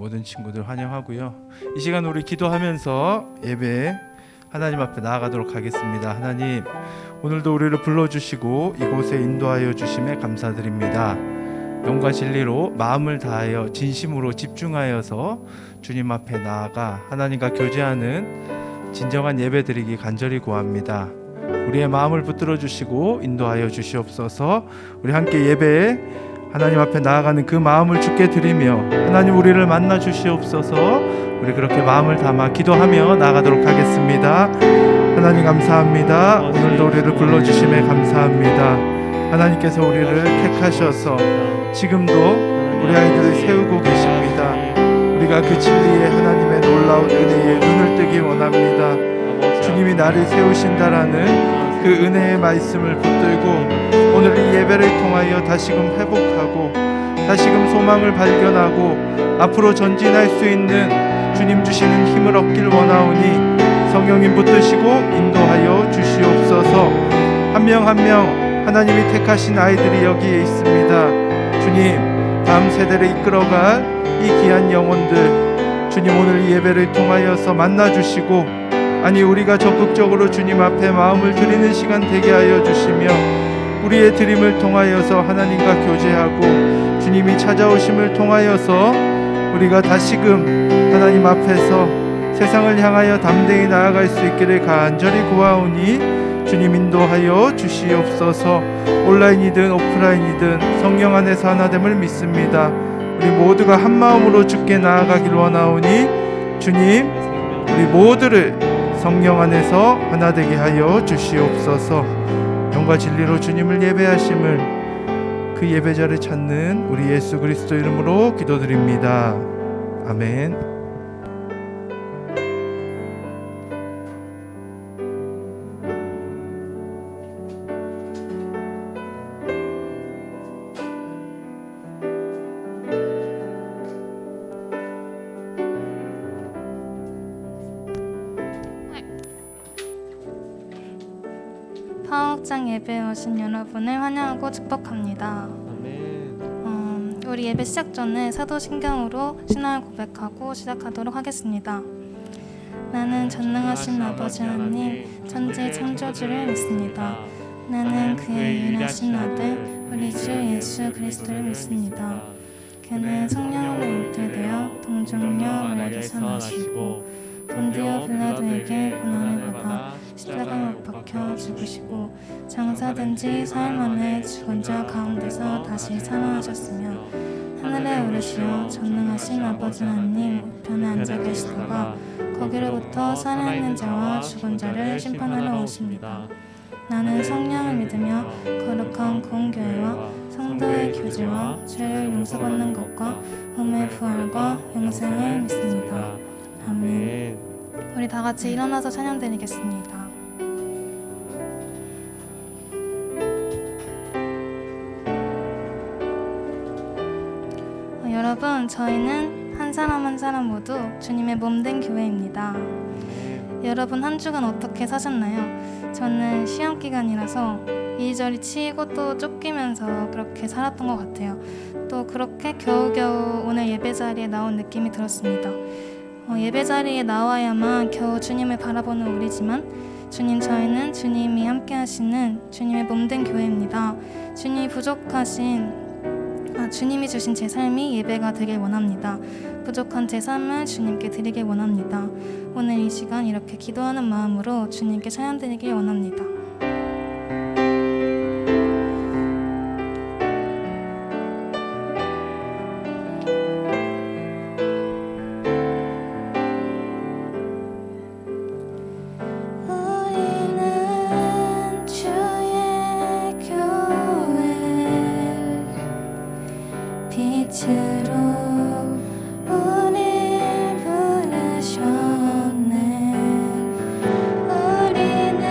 모든 친구들 환영하고요. 이 시간 우리 기도하면서 예배 하나님 앞에 나아가도록 하겠습니다. 하나님, 오늘도 우리를 불러주시고 이곳에 인도하여 주심에 감사드립니다. 영과 진리로 마음을 다하여 진심으로 집중하여서 주님 앞에 나아가 하나님과 교제하는 진정한 예배 드리기 간절히 구합니다. 우리의 마음을 붙들어 주시고 인도하여 주시옵소서. 우리 함께 예배에 하나님 앞에 나아가는 그 마음을 주께 드리며 하나님 우리를 만나 주시옵소서. 우리 그렇게 마음을 담아 기도하며 나아가도록 하겠습니다. 하나님 감사합니다. 오늘도 우리를 불러주심에 감사합니다. 하나님께서 우리를 택하셔서 지금도 우리 아이들을 세우고 계십니다. 우리가 그 진리의 하나님의 놀라운 은혜에 눈을 뜨기 원합니다. 주님이 나를 세우신다라는 그 은혜의 말씀을 붙들고 오늘 이 예배를 통하여 다시금 회복하고 다시금 소망을 발견하고 앞으로 전진할 수 있는 주님 주시는 힘을 얻길 원하오니 성령님 붙드시고 인도하여 주시옵소서. 한 명 한 명 하나님이 택하신 아이들이 여기에 있습니다. 주님, 다음 세대를 이끌어갈 이 귀한 영혼들 주님 오늘 이 예배를 통하여서 만나주시고 아니 우리가 적극적으로 주님 앞에 마음을 드리는 시간 되게 하여 주시며 우리의 드림을 통하여서 하나님과 교제하고 주님이 찾아오심을 통하여서 우리가 다시금 하나님 앞에서 세상을 향하여 담대히 나아갈 수 있기를 간절히 구하오니 주님 인도하여 주시옵소서. 온라인이든 오프라인이든 성령 안에서 하나됨을 믿습니다. 우리 모두가 한 마음으로 주께 나아가길 원하오니 주님 우리 모두를 성령 안에서 하나 되게 하여 주시옵소서. 영과 진리로 주님을 예배하심을 그 예배자를 찾는 우리 예수 그리스도 이름으로 기도드립니다. 아멘. 화옥장 예배에 오신 여러분을 환영하고 축복합니다. 우리 예배 시작 전에 사도신경으로 신앙을 고백하고 시작하도록 하겠습니다. 나는 전능하신 아버지 하나님 천지 창조주를 믿습니다. 나는 그의 유일하신 아들 우리 주 예수 그리스도를 믿습니다. 그는 성령으로 잉태되어 동정녀 마리아에게서 나시고 본디오 빌라도에게 고난을 받아 십자가에 못 박혀 죽으시고 장사된 지 사흘 만에 죽은 자 가운데서 다시 살아나셨으며 하늘에 오르시어 전능하신 아버지 하나님 우편에 앉아 계시다가 거기로부터 살아있는 자와 죽은 자를 심판하러 오십니다. 나는 성령을 믿으며 거룩한 공교회와 성도의 교제와 죄를 용서받는 것과 몸의 부활과 영생을 믿습니다. 아멘. 우리 다 같이 일어나서 찬양드리겠습니다. 여러분, 저희는 한 사람 한 사람 모두 주님의 몸된 교회입니다. 여러분 한 주간 어떻게 사셨나요? 저는 시험 기간이라서 이리저리 치이고 또 쫓기면서 그렇게 살았던 것 같아요. 또 그렇게 겨우겨우 오늘 예배 자리에 나온 느낌이 들었습니다. 예배 자리에 나와야만 겨우 주님을 바라보는 우리지만 저희는 주님이 함께 하시는 주님의 몸된 교회입니다. 주님이 주신 제 삶이 예배가 되길 원합니다. 부족한 제 삶을 주님께 드리길 원합니다. 오늘 이 시간 이렇게 기도하는 마음으로 주님께 찬양 드리길 원합니다. 우리는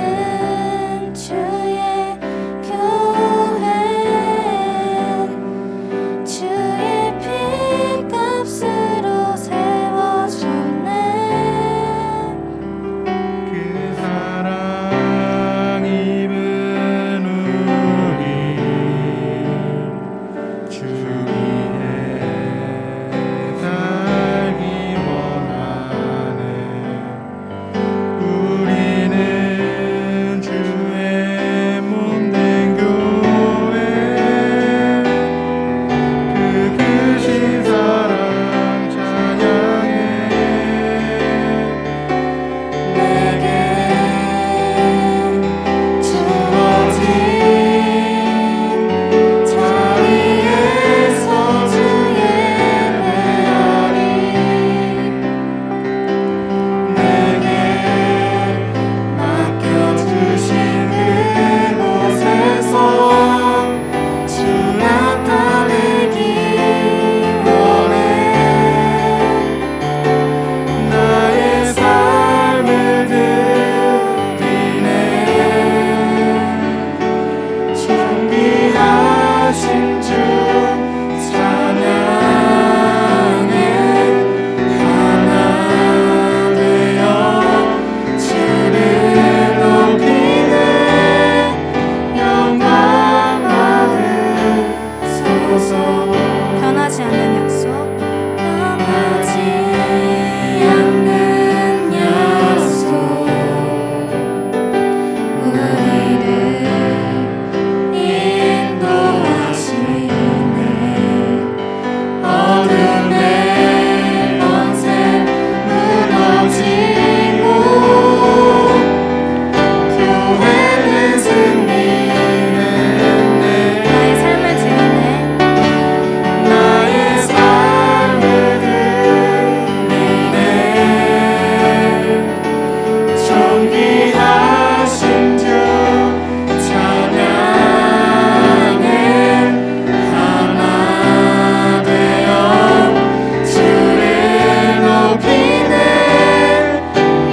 높이는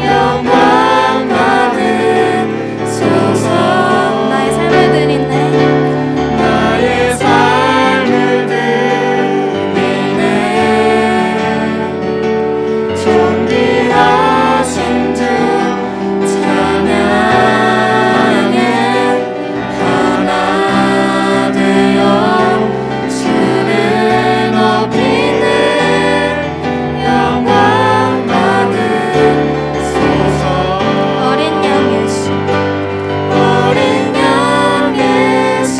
영광 받으소서. 나의 삶을 드리네. 나의 삶을 드리네. 존귀하신 주 찬양해. 하나 되어 주를 높이는 영광 받으소서. 어린 양 예수 어린 양 예수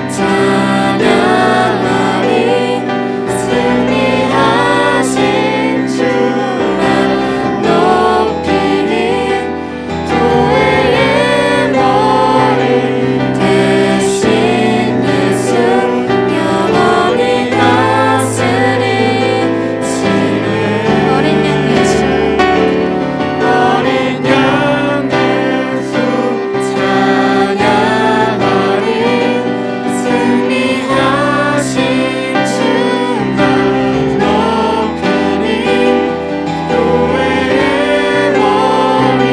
찬양하리. 승리하신 주만 높이리. 교회의 머리 되신 예수 영원히 다스리시네. 어린 양 예수 어린 양 예수 찬양하리. 승리하신 주만 높이리. 교회의 머리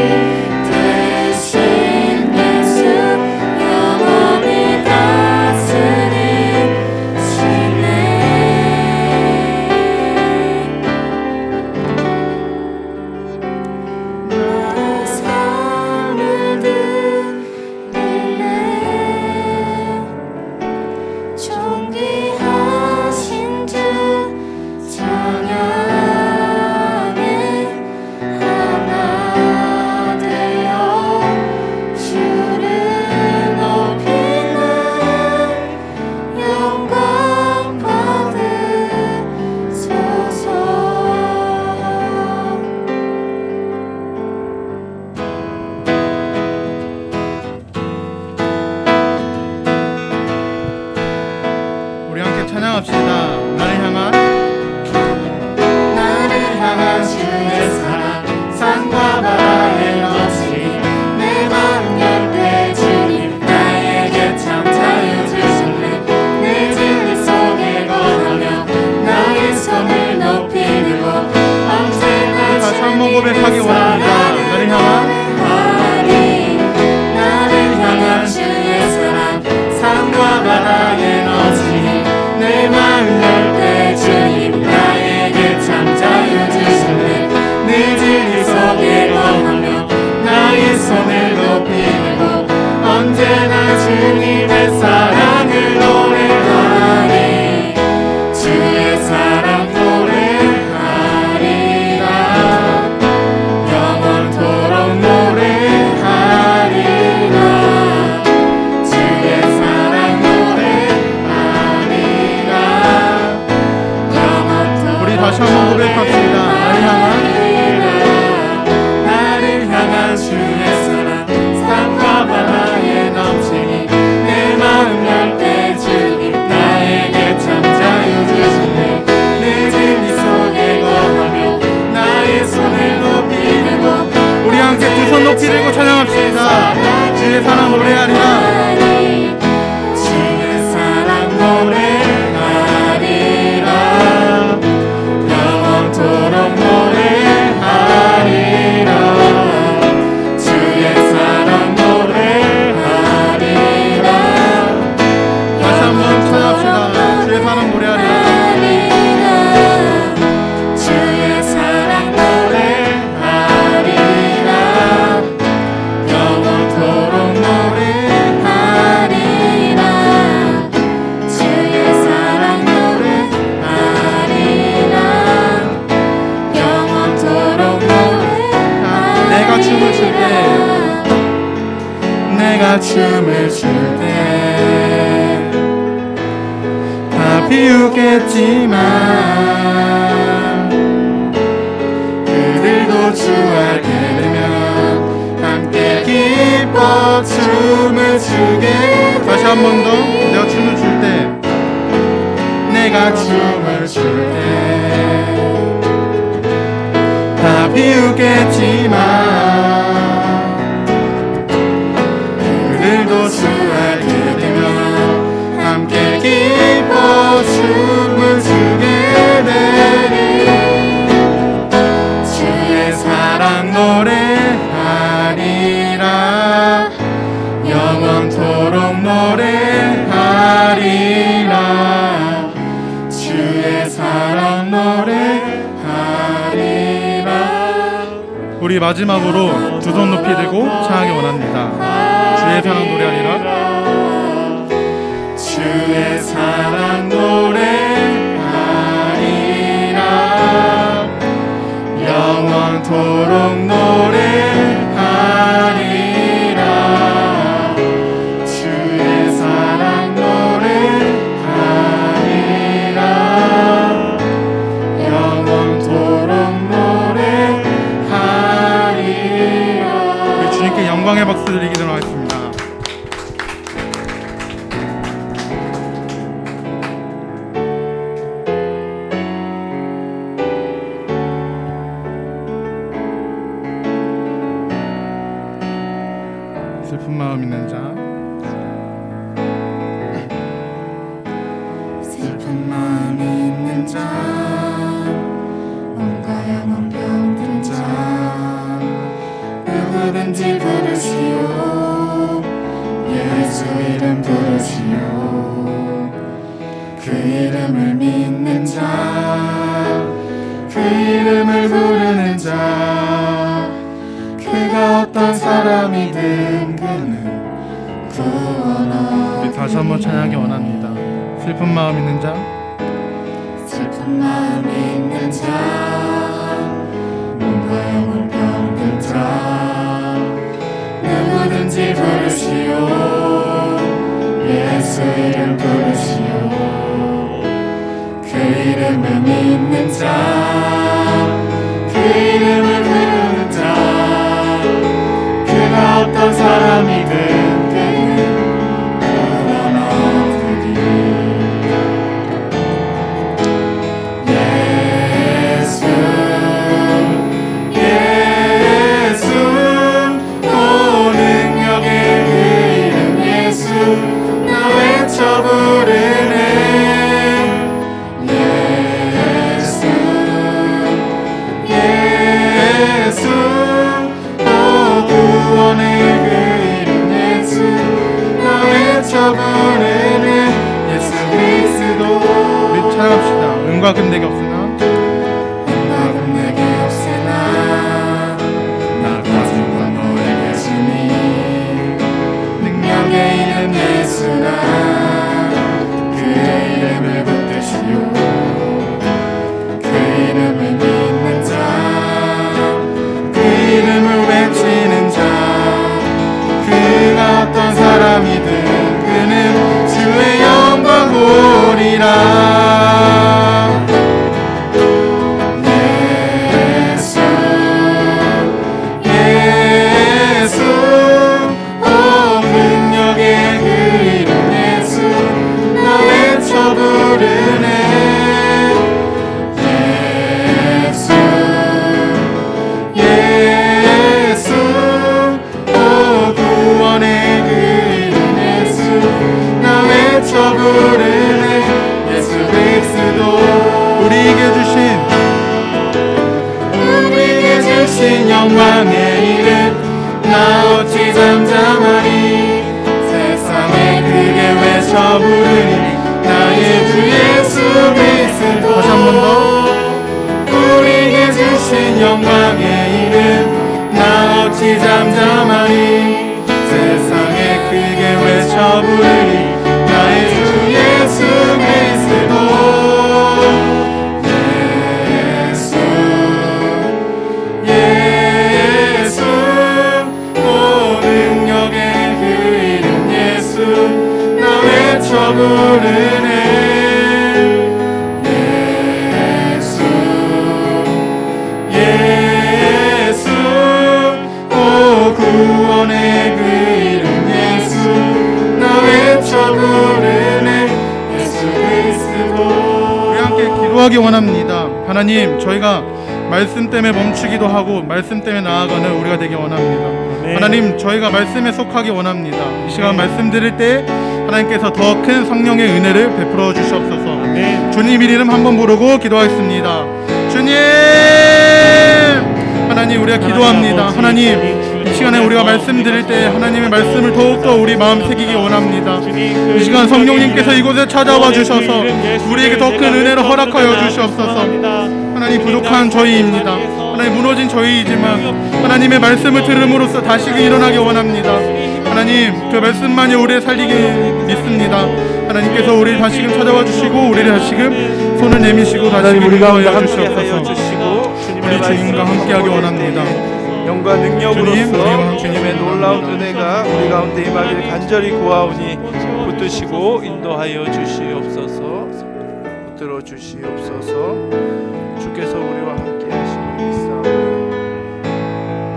되신 예수 영원히 다스리시네. 나의 삶을 드리네. 존귀하신 주 찬양해. 하나 되어 주를 높이는 영광 받으소서. 우리 함께 찬양합시다. 나를 향한 나를 향한 주의 사랑 산과 바다에 넘치니 내 마음 열 때 주님 나에게 참 자유 주시네. 내 진리 속에 거하며 나의 손을 높이 들고 언제나 다시 한번 고백하기 원합니다. 나를 향한 나를 향한 주의 사랑 산과 바다에 넘치니 내 마음 열 때 주님 나에게 참 자유 주시네. 내 진리 속에 거하며 나의 손을 높이 들고 언제나 주님의 사랑을 노래하리. 주의 사랑 노래하리라. 영원토록 노래하리라. 주의 사랑 노래하리라. 영원토록 우리 다시 한번 고백합시다. 나를 향한 주의 사랑 산과 바다에 넘치니 내 마음 열 때 주님 나에게 참 자유 주시네. 내 진리 속에 거하며 나의 손을 높이 들고 우리 함께 두 손 높이 들고 찬양합시다. 주의 사랑 노래하리라. 주의 사랑 노래하리라. 영원토록 노래하리라. 주의 사랑 노래하리라. 다시 한번 찬양합시다. 주의 사랑 노래하리라. 주의 사랑 노래하리라. 영원토록 노래하리라. 주의 사랑 노래하리라. 영원토록 노래하리라. 내가 춤을 출 때 내가 춤을 출 때 다 비우겠지만 그들도 주 알게 되면 함께 기뻐 춤을 추게. 다시 한 번 더. 내가 춤을 출 때 내가 춤을 출 때 다 비우겠지만 그들도 주 알게 되면 함께 기뻐 춤을 추게 되리. 노래하리라 영원토록 노래하리라 주의 사랑 노래하리라. 우리 마지막으로 두 손 높이 들고 찬양하기 원합니다. 주의 사랑 노래하리라 주의 사랑 노래하리라 영원토록 노래하리라 주의 사랑 노래하리라 영원토록 노래하리라. 우리 주님께 영광의 박수 드리기로 하겠습니다. 슬픈 마음 있는 자 슬픈 마음이 있는 자 몸과 영혼 병든 자 누구든지 부르시오 예수 이름 부르시오 그 이름을 믿는 자 그 이름을 부르는 자 그가 어떤 사람이든 그는 구원하리라. 우리 다시 한번 찬양하기 원합니다. 슬픈 마음 있는 자 슬픈 마음이 있는 자 몸과 영혼 병든 자 누구든지 부르시오 예수 이름 부르시오 그 이름을 믿는 자 그 이름을 부르는 자 그가 어떤 사람이든 그는 구원하리라. 예수 오 능력의 그 이름 예수 나 외쳐 부르네 예수 오 구원의 그 이름 예수 나 외쳐 부르네 예수 그리스도. 우리 찬양합시다. 은과 금대가 없으나 나금 내게 없으나 나 가진 건 너에게 주니 능력의 이름 예수라 그의 이름을 붙드시오 그 이름을 믿는 자 그 이름을 외치는 자 그가 어떤 사람이든 그는 주의 영광 보리라. 예수 오 능력의 그 이름 예수 나 외쳐 부르네 예수 오 구원의 그 이름 예수 나 외쳐 부르네 예수 그리스도. 우리에게 주신 영광의 이름 나 어찌 잠잠하리 세상에 크게 외쳐 부르니 나의 주 예수 그리스도. 다시 한 번 더. 우리에게 주신 영광의 이름 나 어찌 잠잠하리 세상에 크게 외쳐 부르니 나의 주 예수 그리스도. 예수 오 능력의 그 이름 예수 나 외쳐 부르네 예수 오 구원의 그 이름 예수 나 외쳐 부르네 예수 그리스도. 우리 함께 기도하기 원합니다. 하나님 저희가 말씀 때문에 멈추기도 하고 말씀 때문에 나아가는 우리가 되기 원합니다. 하나님 저희가 말씀에 속하기 원합니다. 이 시간 말씀 드릴 때 하나님께서 더 큰 성령의 은혜를 베풀어 주시옵소서. 주님 이름 한번 부르고 기도하겠습니다. 주님 하나님 우리가 기도합니다. 하나님, 이 시간에 우리가 말씀 드릴 때 하나님의 말씀을 더욱더 우리 마음 새기기 원합니다. 이 시간 성령님께서 이곳에 찾아와 주셔서 우리에게 더 큰 은혜를 허락하여 주시옵소서. 하나님, 부족한 저희입니다. 하나님, 무너진 저희이지만 하나님의 말씀을 들음으로써 다시금 일어나기 원합니다. 하나님, 그 말씀만이 우리를 살리게 믿습니다. 하나님께서 우리를 다시금 찾아와 주시고 우리를 다시금 손을 내미시고 다시금 우리 가운데 인도하여 함께하여 주시옵소서. 주시고 우리 주님과 함께하기 원합니다. 영과 주님, 능력으로서 우리와 주님의 놀라운 은혜가 우리 가운데 임하기를 간절히 구하오니 붙드시고 인도하여 주시옵소서. 붙들어 주시옵소서. 주께서 우리와 함께 하시는 믿사오니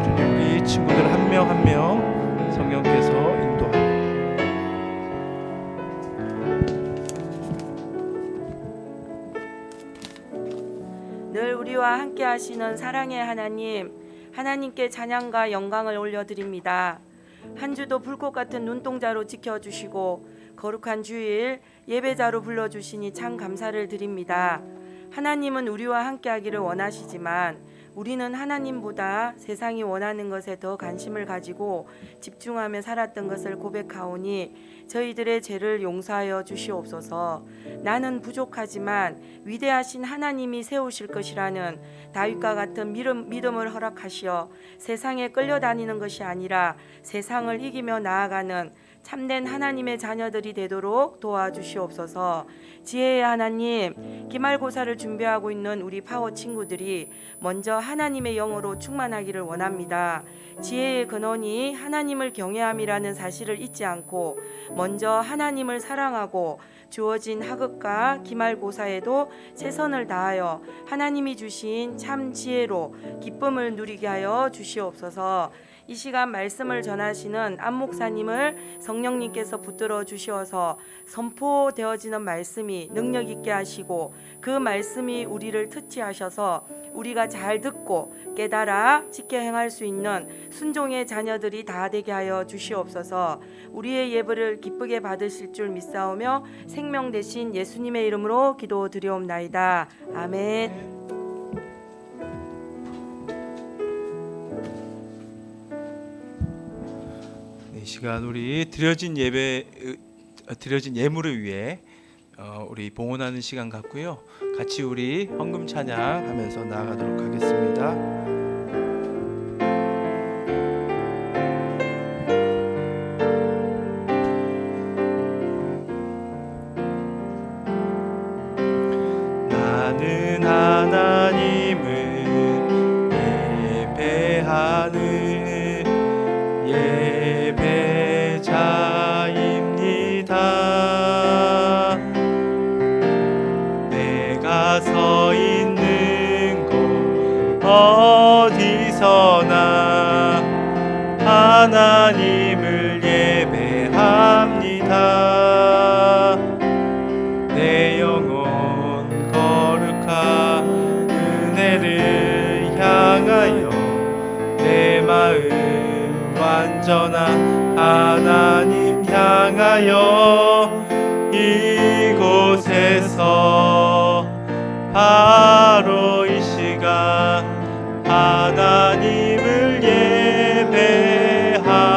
주님, 우리 친구들 한 명 한 명 성령께서 인도하옵소서. 늘 우리와 함께 하시는 사랑의 하나님, 하나님께 찬양과 영광을 올려드립니다. 한 주도 불꽃 같은 눈동자로 지켜주시고 거룩한 주일 예배자로 불러주시니 참 감사를 드립니다. 하나님은 우리와 함께 하기를 원하시지만 우리는 하나님보다 세상이 원하는 것에 더 관심을 가지고 집중하며 살았던 것을 고백하오니 저희들의 죄를 용서하여 주시옵소서. 나는 부족하지만 위대하신 하나님이 세우실 것이라는 다윗과 같은 믿음을 허락하시어 세상에 끌려다니는 것이 아니라 세상을 이기며 나아가는 참된 하나님의 자녀들이 되도록 도와주시옵소서. 지혜의 하나님, 기말고사를 준비하고 있는 우리 파워 친구들이 먼저 하나님의 영으로 충만하기를 원합니다. 지혜의 근원이 하나님을 경외함이라는 사실을 잊지 않고 먼저 하나님을 사랑하고 주어진 학업과 기말고사에도 최선을 다하여 하나님이 주신 참 지혜로 기쁨을 누리게 하여 주시옵소서. 이 시간 말씀을 전하시는 안 목사님을 성령님께서 붙들어 주시어서 선포되어지는 말씀이 능력 있게 하시고 그 말씀이 우리를 터치하셔서 우리가 잘 듣고 깨달아 지켜 행할 수 있는 순종의 자녀들이 다 되게 하여 주시옵소서. 우리의 예배를 기쁘게 받으실 줄 믿사오며 생명 되신 예수님의 이름으로 기도드리옵나이다. 아멘. 이 시간 우리 드려진 예물을 위해 우리 봉헌하는 시간 갖고요. 같이 우리 헌금 찬양하면서 나아가도록 하겠습니다. 나는 하나님을 예배하는 예배자입니다. 내가 서 있는 곳 어디서나 하나님을 예배합니다. 내 영혼 거룩한 은혜를 향하여 내 마음 완전한 하나님 향하여 이곳에서 바로 이 시간 하나님을 예배합니다.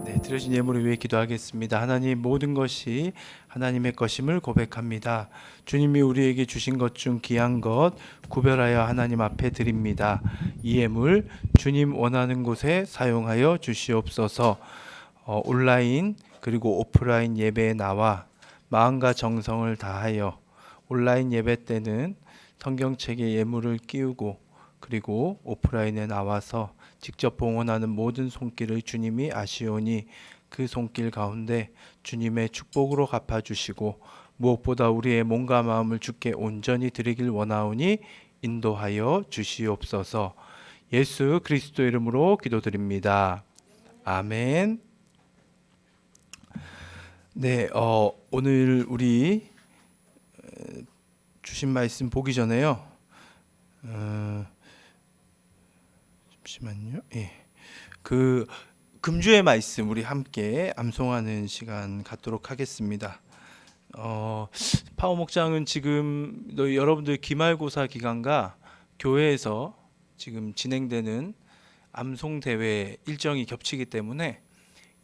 네, 드려진 예물을 위해 기도하겠습니다. 하나님, 모든 것이 하나님의 것임을 고백합니다. 주님이 우리에게 주신 것 중 귀한 것 구별하여 하나님 앞에 드립니다. 이 예물 주님 원하는 곳에 사용하여 주시옵소서. 온라인 그리고 오프라인 예배에 나와 마음과 정성을 다하여 온라인 예배 때는 성경책에 예물을 끼우고 그리고 오프라인에 나와서 직접 봉헌하는 모든 손길을 주님이 아시오니 그 손길 가운데 주님의 축복으로 갚아주시고 무엇보다 우리의 몸과 마음을 주께 온전히 드리길 원하오니 인도하여 주시옵소서. 예수 그리스도 이름으로 기도드립니다. 아멘. 네, 오늘 우리 주신 말씀 보기 전에요. 잠시만요. 예. 그 금주의 말씀 우리 함께 암송하는 시간 갖도록 하겠습니다. 파워 목장은 지금 여러분들 기말고사 기간과 교회에서 지금 진행되는 암송 대회 일정이 겹치기 때문에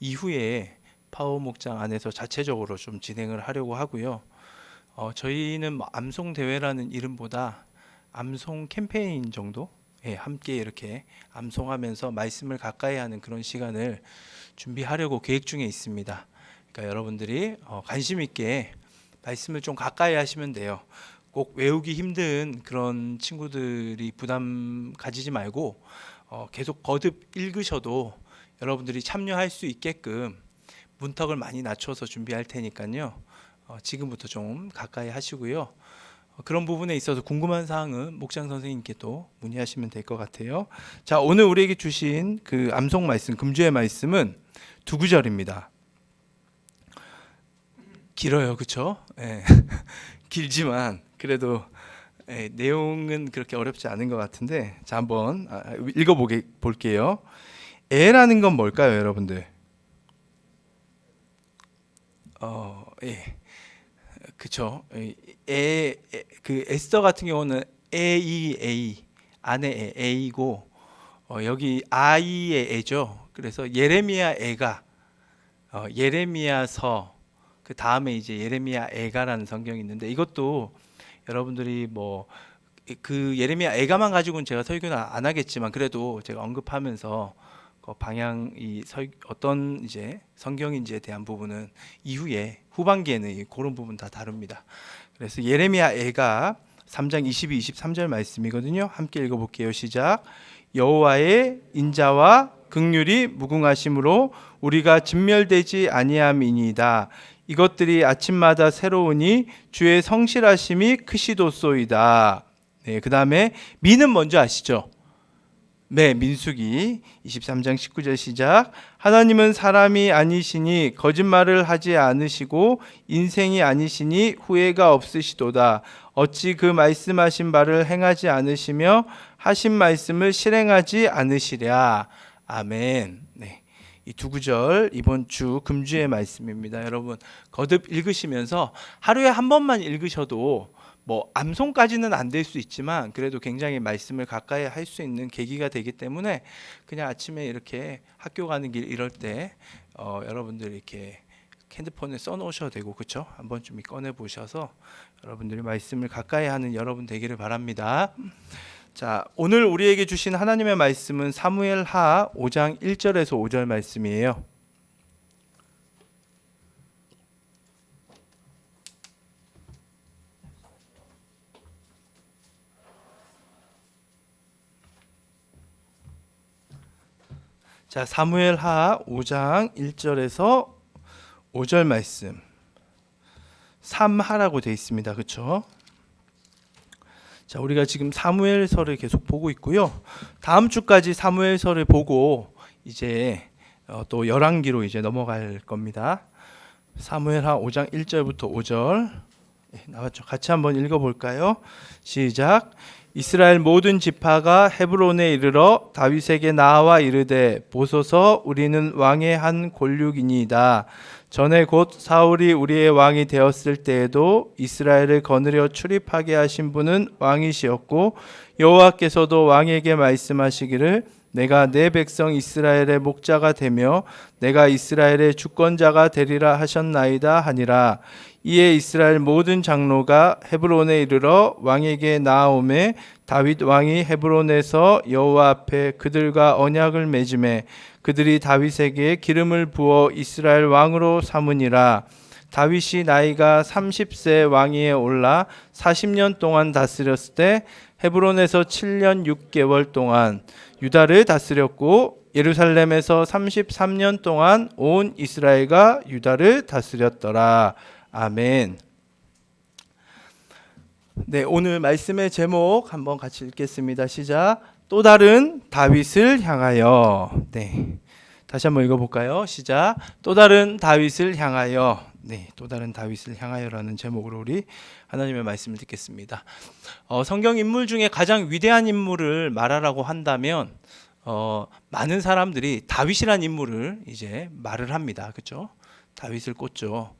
이후에 파워 목장 안에서 자체적으로 좀 진행을 하려고 하고요. 저희는 뭐 암송 대회라는 이름보다 암송 캠페인 정도 함께 이렇게 암송하면서 말씀을 가까이 하는 그런 시간을 준비하려고 계획 중에 있습니다. 그러니까 여러분들이 관심 있게 말씀을 좀 가까이 하시면 돼요. 꼭 외우기 힘든 그런 친구들이 부담 가지지 말고 계속 거듭 읽으셔도 여러분들이 참여할 수 있게끔 문턱을 많이 낮춰서 준비할 테니까요. 지금부터 좀 가까이 하시고요. 그런 부분에 있어서 궁금한 사항은 목장 선생님께 또 문의하시면 될 것 같아요. 자, 오늘 우리에게 주신 그 암송 말씀, 금주의 말씀은 2구절입니다. 길어요, 그렇죠? 길지만 그래도 내용은 그렇게 어렵지 않은 것 같은데, 자 한번 볼게요. 애라는 건 뭘까요, 여러분들? 그쵸. 그 에스더 같은 경우는 A 안에 A이고 여기 I의 애죠. 그래서 예레미야 애가 예레미야서 그 다음에 이제 예레미야 애가라는 성경이 있는데, 이것도 여러분들이 뭐 그 예레미야 애가만 가지고는 제가 설교는 안 하겠지만 그래도 제가 언급하면서 그 어떤 이제 성경인지에 대한 부분은 이후에 후반기에는 그런 부분 다 다룹니다. 그래서 예레미야 애가 3장 22, 23절 말씀이거든요. 함께 읽어볼게요. 시작. 여호와의 인자와 긍휼이 무궁하심으로 우리가 진멸되지 아니함이니이다. 이것들이 아침마다 새로우니 주의 성실하심이 크시도소이다. 네, 그 다음에 미는 먼저 아시죠? 네, 민수기 23장 19절 시작. 하나님은 사람이 아니시니 거짓말을 하지 않으시고 인생이 아니시니 후회가 없으시도다. 어찌 그 말씀하신 바를 행하지 않으시며 하신 말씀을 실행하지 않으시랴. 아멘. 네, 이 2구절 이번 주 금주의 말씀입니다. 여러분 거듭 읽으시면서 하루에 한 번만 읽으셔도 뭐 암송까지는 안 될 수 있지만 그래도 굉장히 말씀을 가까이 할 수 있는 계기가 되기 때문에 그냥 아침에 이렇게 학교 가는 길 이럴 때 여러분들 이렇게 핸드폰에 써놓으셔도 되고, 그렇죠? 한번 좀 꺼내 보셔서 여러분들이 말씀을 가까이 하는 여러분 되기를 바랍니다. 자, 오늘 우리에게 주신 하나님의 말씀은 사무엘하 5장 1절에서 5절 말씀이에요. 자, 사무엘하 5장 1절에서 5절 말씀. 삼하라고 되어 있습니다. 그렇죠? 자, 우리가 지금 사무엘서를 계속 보고 있고요. 다음 주까지 사무엘서를 보고 이제 또 열왕기로 이제 넘어갈 겁니다. 사무엘하 5장 1절부터 5절 나왔죠? 같이 한번 읽어볼까요? 시작. 이스라엘 모든 지파가 헤브론에 이르러 다윗에게 나와 이르되 보소서 우리는 왕의 한 골육이니이다. 전에 곧 사울이 우리의 왕이 되었을 때에도 이스라엘을 거느려 출입하게 하신 분은 왕이시었고 여호와께서도 왕에게 말씀하시기를 내가 내 백성 이스라엘의 목자가 되며 내가 이스라엘의 주권자가 되리라 하셨나이다 하니라. 이에 이스라엘 모든 장로가 헤브론에 이르러 왕에게 나아오매 다윗 왕이 헤브론에서 여호와 앞에 그들과 언약을 맺음에 그들이 다윗에게 기름을 부어 이스라엘 왕으로 삼으니라. 다윗이 나이가 30세 왕위에 올라 40년 동안 다스렸을 때 헤브론에서 7년 6개월 동안 유다를 다스렸고 예루살렘에서 33년 동안 온 이스라엘과 유다를 다스렸더라. 아멘. 네, 오늘 말씀의 제목 한번 같이 읽겠습니다. 시작. 또 다른 다윗을 향하여. 네, 다시 한번 읽어볼까요? 시작. 또 다른 다윗을 향하여. 네, 또 다른 다윗을 향하여라는 제목으로 우리 하나님의 말씀을 듣겠습니다. 성경 인물 중에 가장 위대한 인물을 말하라고 한다면 많은 사람들이 다윗이란 인물을 이제 말을 합니다. 그렇죠? 다윗을 꼽죠.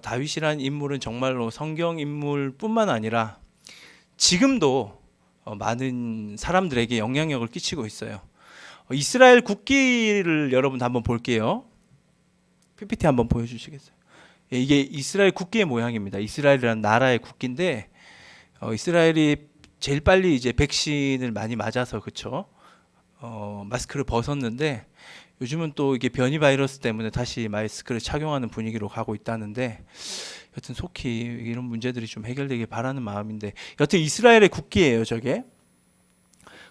다윗이라는 인물은 정말로 성경 인물뿐만 아니라 지금도 많은 사람들에게 영향력을 끼치고 있어요. 이스라엘 국기를 여러분 한번 볼게요. PPT 한번 보여주시겠어요? 이게 이스라엘 국기의 모양입니다. 이스라엘이라는 나라의 국기인데 이스라엘이 제일 빨리 이제 백신을 많이 맞아서 그쵸? 마스크를 벗었는데 요즘은 또 이게 변이 바이러스 때문에 다시 마스크를 착용하는 분위기로 가고 있다는데 여튼 속히 이런 문제들이 좀 해결되길 바라는 마음인데 여튼 이스라엘의 국기예요, 저게.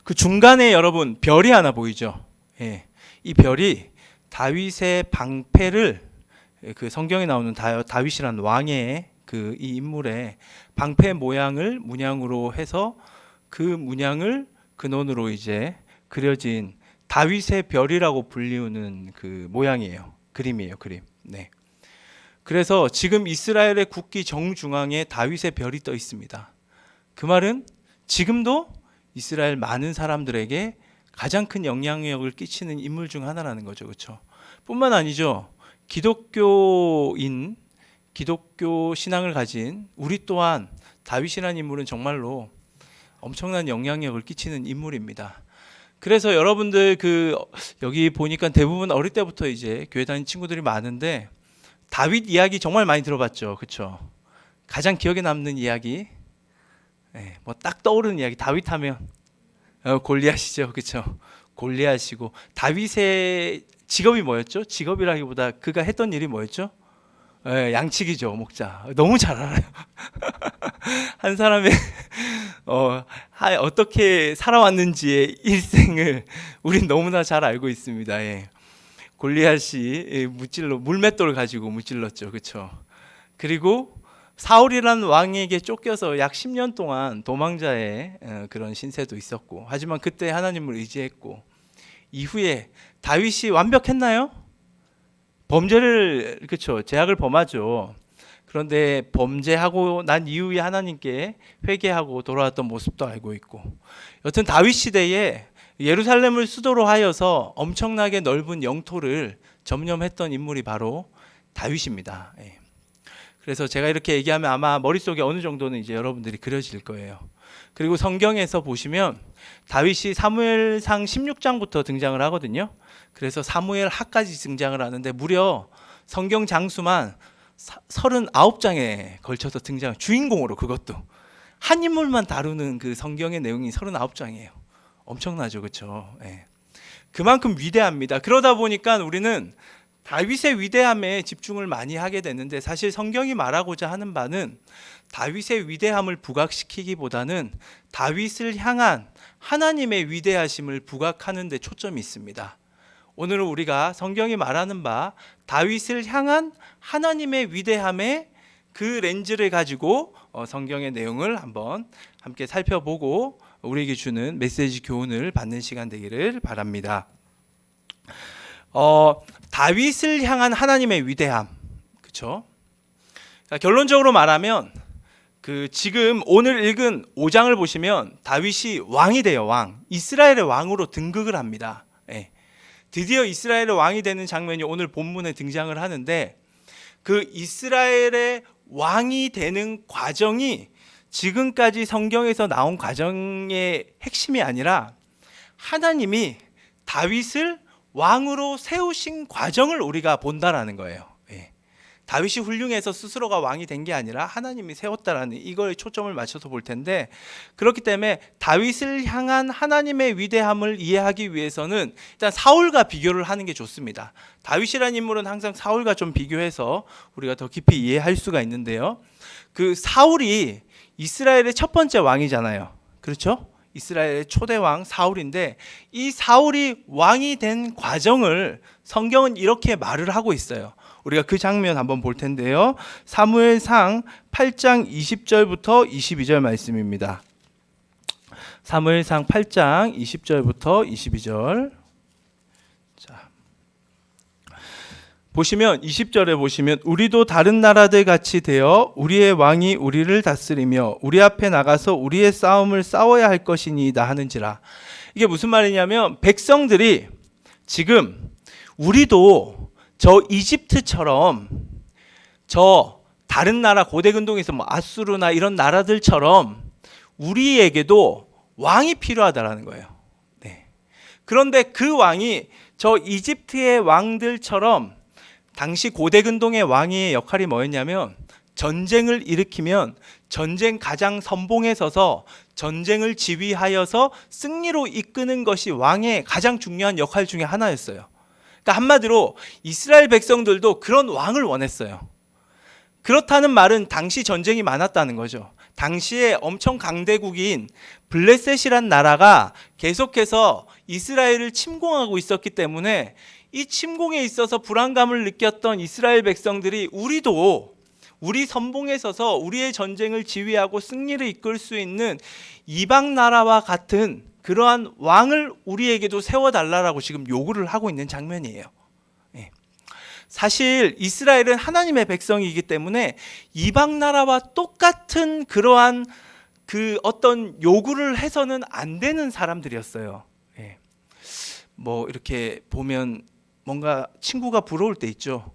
그 중간에 여러분 별이 하나 보이죠? 예. 이 별이 다윗의 방패를 그 성경에 나오는 다윗이라는 왕의 그 이 인물의 방패 모양을 문양으로 해서 그 문양을 근원으로 이제 그려진 다윗의 별이라고 불리우는 그 모양이에요. 그림이에요, 그림. 네. 그래서 지금 이스라엘의 국기 정중앙에 다윗의 별이 떠 있습니다. 그 말은 지금도 이스라엘 많은 사람들에게 가장 큰 영향력을 끼치는 인물 중 하나라는 거죠. 그렇죠? 뿐만 아니죠. 기독교인, 기독교 신앙을 가진 우리 또한 다윗이라는 인물은 정말로 엄청난 영향력을 끼치는 인물입니다. 그래서 여러분들 여기 보니까 대부분 어릴 때부터 이제 교회 다니는 친구들이 많은데 다윗 이야기 정말 많이 들어봤죠. 그렇죠? 가장 기억에 남는 이야기, 뭐 딱 떠오르는 이야기, 다윗 하면 골리앗이죠. 그렇죠? 골리앗이고 다윗의 직업이 뭐였죠? 직업이라기보다 그가 했던 일이 뭐였죠? 양치기죠, 목자. 너무 잘 알아요. 한 사람의 어떻게 살아왔는지의 일생을 우린 너무나 잘 알고 있습니다. 예. 골리앗이 물맷돌을 가지고 무찔렀죠, 그렇죠? 그리고 사울이라는 왕에게 쫓겨서 약 10년 동안 도망자의 그런 신세도 있었고, 하지만 그때 하나님을 의지했고, 이후에 다윗이 완벽했나요? 범죄를 그렇죠, 죄악을 범하죠. 그런데 범죄하고 난 이후에 하나님께 회개하고 돌아왔던 모습도 알고 있고, 여튼 다윗 시대에 예루살렘을 수도로 하여서 엄청나게 넓은 영토를 점령했던 인물이 바로 다윗입니다. 그래서 제가 이렇게 얘기하면 아마 머릿속에 어느 정도는 이제 여러분들이 그려질 거예요. 그리고 성경에서 보시면 다윗이 사무엘상 16장부터 등장을 하거든요. 그래서 사무엘 하까지 등장을 하는데 무려 성경 장수만 39장에 걸쳐서 등장, 주인공으로, 그것도 한 인물만 다루는 그 성경의 내용이 39장이에요. 엄청나죠, 그렇죠? 그만큼 위대합니다. 그러다 보니까 우리는 다윗의 위대함에 집중을 많이 하게 되는데, 사실 성경이 말하고자 하는 바는 다윗의 위대함을 부각시키기보다는 다윗을 향한 하나님의 위대하심을 부각하는 데 초점이 있습니다. 오늘은 우리가 성경이 말하는 바 다윗을 향한 하나님의 위대함의 그 렌즈를 가지고 성경의 내용을 한번 함께 살펴보고 우리에게 주는 메시지 교훈을 받는 시간 되기를 바랍니다. 다윗을 향한 하나님의 위대함, 그렇죠? 결론적으로 말하면 지금 오늘 읽은 5장을 보시면 다윗이 왕이 돼요. 왕, 이스라엘의 왕으로 등극을 합니다. 드디어 이스라엘의 왕이 되는 장면이 오늘 본문에 등장을 하는데, 그 이스라엘의 왕이 되는 과정이 지금까지 성경에서 나온 과정의 핵심이 아니라 하나님이 다윗을 왕으로 세우신 과정을 우리가 본다라는 거예요. 다윗이 훌륭해서 스스로가 왕이 된 게 아니라 하나님이 세웠다라는 이걸 초점을 맞춰서 볼 텐데, 그렇기 때문에 다윗을 향한 하나님의 위대함을 이해하기 위해서는 일단 사울과 비교를 하는 게 좋습니다. 다윗이라는 인물은 항상 사울과 좀 비교해서 우리가 더 깊이 이해할 수가 있는데요. 그 사울이 이스라엘의 첫 번째 왕이잖아요. 그렇죠? 이스라엘의 초대왕 사울인데, 이 사울이 왕이 된 과정을 성경은 이렇게 말을 하고 있어요. 우리가 그 장면 한번 볼 텐데요. 사무엘상 8장 20절부터 22절 말씀입니다. 사무엘상 8장 20절부터 22절. 자, 보시면 20절에 보시면 우리도 다른 나라들 같이 되어 우리의 왕이 우리를 다스리며 우리 앞에 나가서 우리의 싸움을 싸워야 할 것이니이다 하는지라. 이게 무슨 말이냐면, 백성들이 지금 우리도 저 이집트처럼 저 다른 나라 고대 근동에서 뭐 아수르나 이런 나라들처럼 우리에게도 왕이 필요하다라는 거예요. 네. 그런데 그 왕이 저 이집트의 왕들처럼 당시 고대 근동의 왕의 역할이 뭐였냐면 전쟁을 일으키면 전쟁 가장 선봉에 서서 전쟁을 지휘하여서 승리로 이끄는 것이 왕의 가장 중요한 역할 중에 하나였어요. 그러니까 한마디로 이스라엘 백성들도 그런 왕을 원했어요. 그렇다는 말은 당시 전쟁이 많았다는 거죠. 당시에 엄청 강대국인 블레셋이란 나라가 계속해서 이스라엘을 침공하고 있었기 때문에 이 침공에 있어서 불안감을 느꼈던 이스라엘 백성들이 우리도 우리 선봉에 서서 우리의 전쟁을 지휘하고 승리를 이끌 수 있는 이방 나라와 같은 그러한 왕을 우리에게도 세워달라고 지금 요구를 하고 있는 장면이에요. 사실 이스라엘은 하나님의 백성이기 때문에 이방 나라와 똑같은 그러한 그 어떤 요구를 해서는 안 되는 사람들이었어요. 뭐 이렇게 보면 뭔가 친구가 부러울 때 있죠.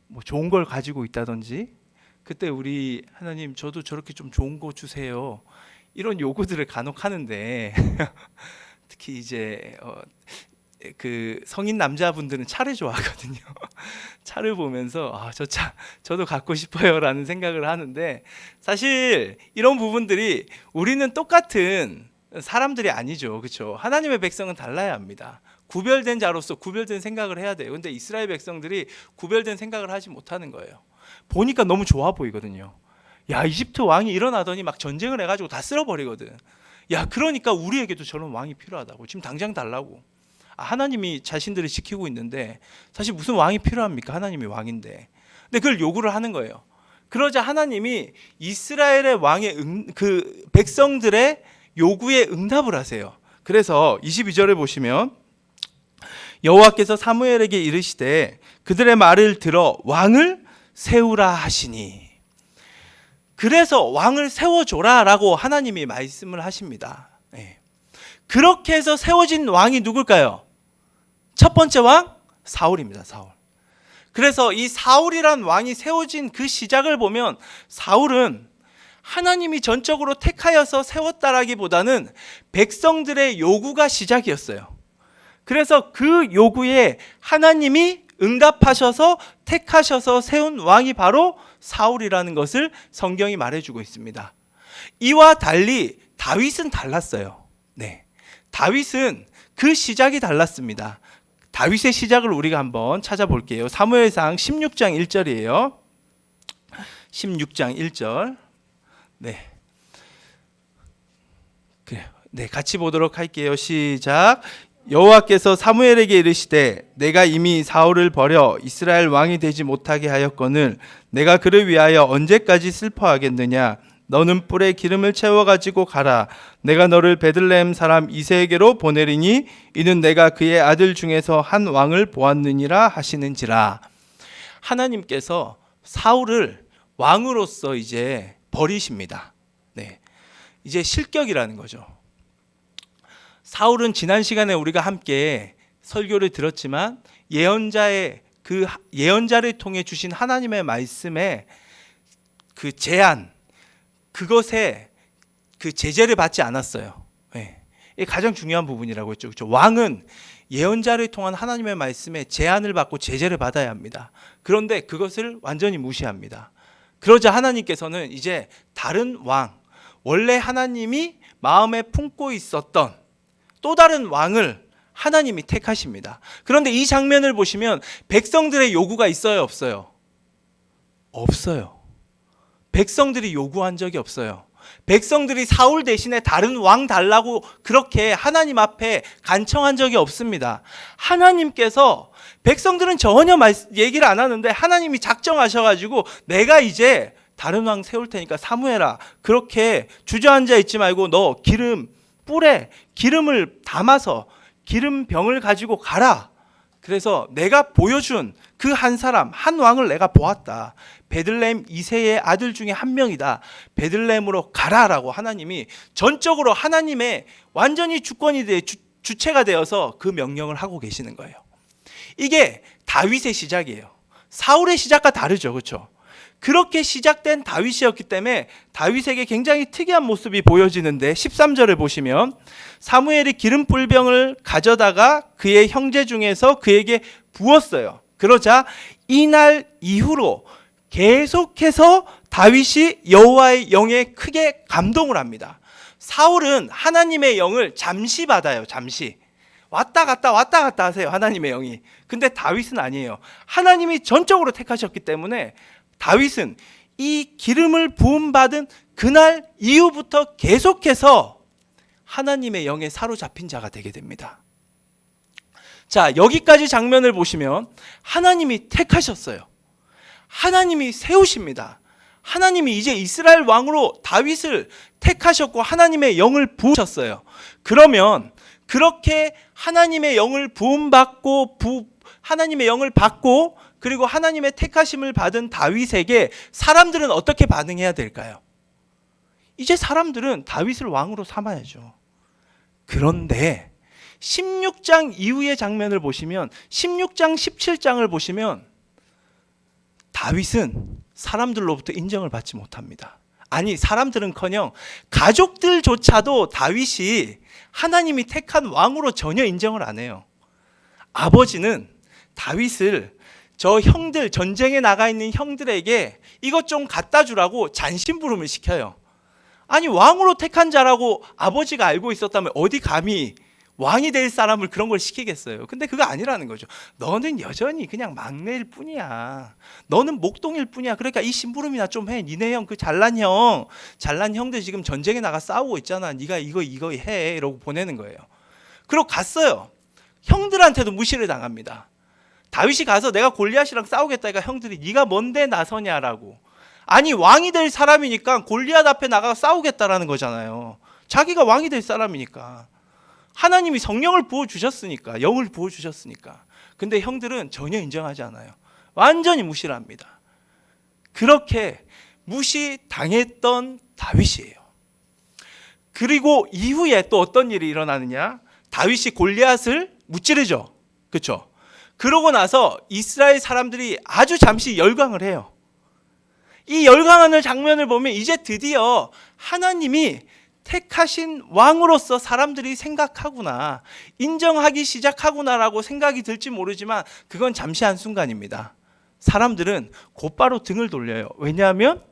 뭐 좋은 걸 가지고 있다든지 그때 우리 하나님 저도 저렇게 좀 좋은 거 주세요. 이런 요구들을 간혹 하는데 특히 이제 그 성인 남자분들은 차를 좋아하거든요. 차를 보면서 저 차 저도 갖고 싶어요라는 생각을 하는데 사실 이런 부분들이 우리는 똑같은 사람들이 아니죠. 그렇죠? 하나님의 백성은 달라야 합니다. 구별된 자로서 구별된 생각을 해야 돼요. 근데 이스라엘 백성들이 구별된 생각을 하지 못하는 거예요. 보니까 너무 좋아 보이거든요. 야, 이집트 왕이 일어나더니 막 전쟁을 해가지고 다 쓸어버리거든. 야, 그러니까 우리에게도 저런 왕이 필요하다고. 지금 당장 달라고. 하나님이 자신들을 지키고 있는데 사실 무슨 왕이 필요합니까? 하나님이 왕인데. 근데 그걸 요구를 하는 거예요. 그러자 하나님이 이스라엘의 왕의 그 백성들의 요구에 응답을 하세요. 그래서 22절에 보시면 여호와께서 사무엘에게 이르시되 그들의 말을 들어 왕을 세우라 하시니. 그래서 왕을 세워줘라라고 하나님이 말씀을 하십니다. 그렇게 해서 세워진 왕이 누굴까요? 첫 번째 왕 사울입니다. 사울. 그래서 이 사울이란 왕이 세워진 그 시작을 보면 사울은 하나님이 전적으로 택하여서 세웠다라기보다는 백성들의 요구가 시작이었어요. 그래서 그 요구에 하나님이 응답하셔서 택하셔서 세운 왕이 바로 사울이라는 것을 성경이 말해주고 있습니다. 이와 달리 다윗은 달랐어요. 네, 다윗은 그 시작이 달랐습니다. 다윗의 시작을 우리가 한번 찾아볼게요. 사무엘상 16장 1절이에요. 16장 1절. 네. 그래요. 네, 같이 보도록 할게요. 시작. 여호와께서 사무엘에게 이르시되 내가 이미 사울을 버려 이스라엘 왕이 되지 못하게 하였거늘 내가 그를 위하여 언제까지 슬퍼하겠느냐. 너는 뿔에 기름을 채워 가지고 가라. 내가 너를 베들레헴 사람 이새에게로 보내리니 이는 내가 그의 아들 중에서 한 왕을 보았느니라 하시는지라. 하나님께서 사울을 왕으로서 이제 버리십니다. 네, 이제 실격이라는 거죠. 사울은 지난 시간에 우리가 함께 설교를 들었지만 예언자의 그 예언자를 통해 주신 하나님의 말씀에 그 제한, 그것에 그 제재를 받지 않았어요. 네. 이게 가장 중요한 부분이라고 했죠. 그렇죠? 왕은 예언자를 통한 하나님의 말씀에 제한을 받고 제재를 받아야 합니다. 그런데 그것을 완전히 무시합니다. 그러자 하나님께서는 이제 다른 왕, 원래 하나님이 마음에 품고 있었던 또 다른 왕을 하나님이 택하십니다. 그런데 이 장면을 보시면 백성들의 요구가 있어요, 없어요? 없어요. 백성들이 요구한 적이 없어요. 백성들이 사울 대신에 다른 왕 달라고 그렇게 하나님 앞에 간청한 적이 없습니다. 하나님께서 백성들은 전혀 얘기를 안 하는데 하나님이 작정하셔가지고 내가 이제 다른 왕 세울 테니까 사무엘아, 그렇게 주저앉아 있지 말고 너 뿔에 기름을 담아서 기름병을 가지고 가라. 그래서 내가 보여준 그 한 사람, 한 왕을 내가 보았다. 베들레헴 이새의 아들 중에 한 명이다. 베들레헴으로 가라라고 하나님이 전적으로 하나님의 완전히 주권이 주체가 되어서 그 명령을 하고 계시는 거예요. 이게 다윗의 시작이에요. 사울의 시작과 다르죠. 그렇죠? 그렇게 시작된 다윗이었기 때문에 다윗에게 굉장히 특이한 모습이 보여지는데 13절을 보시면 사무엘이 기름불병을 가져다가 그의 형제 중에서 그에게 부었어요. 그러자 이날 이후로 계속해서 다윗이 여호와의 영에 크게 감동을 합니다. 사울은 하나님의 영을 잠시 받아요. 잠시. 왔다 갔다 하세요. 하나님의 영이. 근데 다윗은 아니에요. 하나님이 전적으로 택하셨기 때문에 다윗은 이 기름을 부음받은 그날 이후부터 계속해서 하나님의 영에 사로잡힌 자가 되게 됩니다. 자, 여기까지 장면을 보시면 하나님이 택하셨어요. 하나님이 세우십니다. 하나님이 이제 이스라엘 왕으로 다윗을 택하셨고 하나님의 영을 부으셨어요. 그러면 그렇게 하나님의 영을 부음받고 하나님의 영을 받고 그리고 하나님의 택하심을 받은 다윗에게 사람들은 어떻게 반응해야 될까요? 이제 사람들은 다윗을 왕으로 삼아야죠. 그런데 16장 이후의 장면을 보시면 16장 17장을 보시면 다윗은 사람들로부터 인정을 받지 못합니다. 아니, 사람들은커녕 가족들조차도 다윗이 하나님이 택한 왕으로 전혀 인정을 안 해요. 아버지는 다윗을 저 형들, 전쟁에 나가 있는 형들에게 이것 좀 갖다 주라고 잔심부름을 시켜요. 아니, 왕으로 택한 자라고 아버지가 알고 있었다면 어디 감히 왕이 될 사람을 그런 걸 시키겠어요. 근데 그거 아니라는 거죠. 너는 여전히 그냥 막내일 뿐이야. 너는 목동일 뿐이야. 그러니까 이 심부름이나 좀 해. 니네 형, 그 잘난 형들 지금 전쟁에 나가 싸우고 있잖아. 네가 이거 해. 이러고 보내는 거예요. 그리고 갔어요. 형들한테도 무시를 당합니다. 다윗이 가서 내가 골리앗이랑 싸우겠다니까 형들이 네가 뭔데 나서냐라고. 아니, 왕이 될 사람이니까 골리앗 앞에 나가 싸우겠다라는 거잖아요. 자기가 왕이 될 사람이니까. 하나님이 성령을 부어주셨으니까, 영을 부어주셨으니까. 근데 형들은 전혀 인정하지 않아요. 완전히 무시를 합니다. 그렇게 무시당했던 다윗이에요. 그리고 이후에 또 어떤 일이 일어나느냐? 다윗이 골리앗을 무찌르죠. 그렇죠? 그러고 나서 이스라엘 사람들이 아주 잠시 열광을 해요. 이 열광하는 장면을 보면 이제 드디어 하나님이 택하신 왕으로서 사람들이 생각하구나, 인정하기 시작하구나라고 생각이 들지 모르지만 그건 잠시 한순간입니다. 사람들은 곧바로 등을 돌려요. 왜냐하면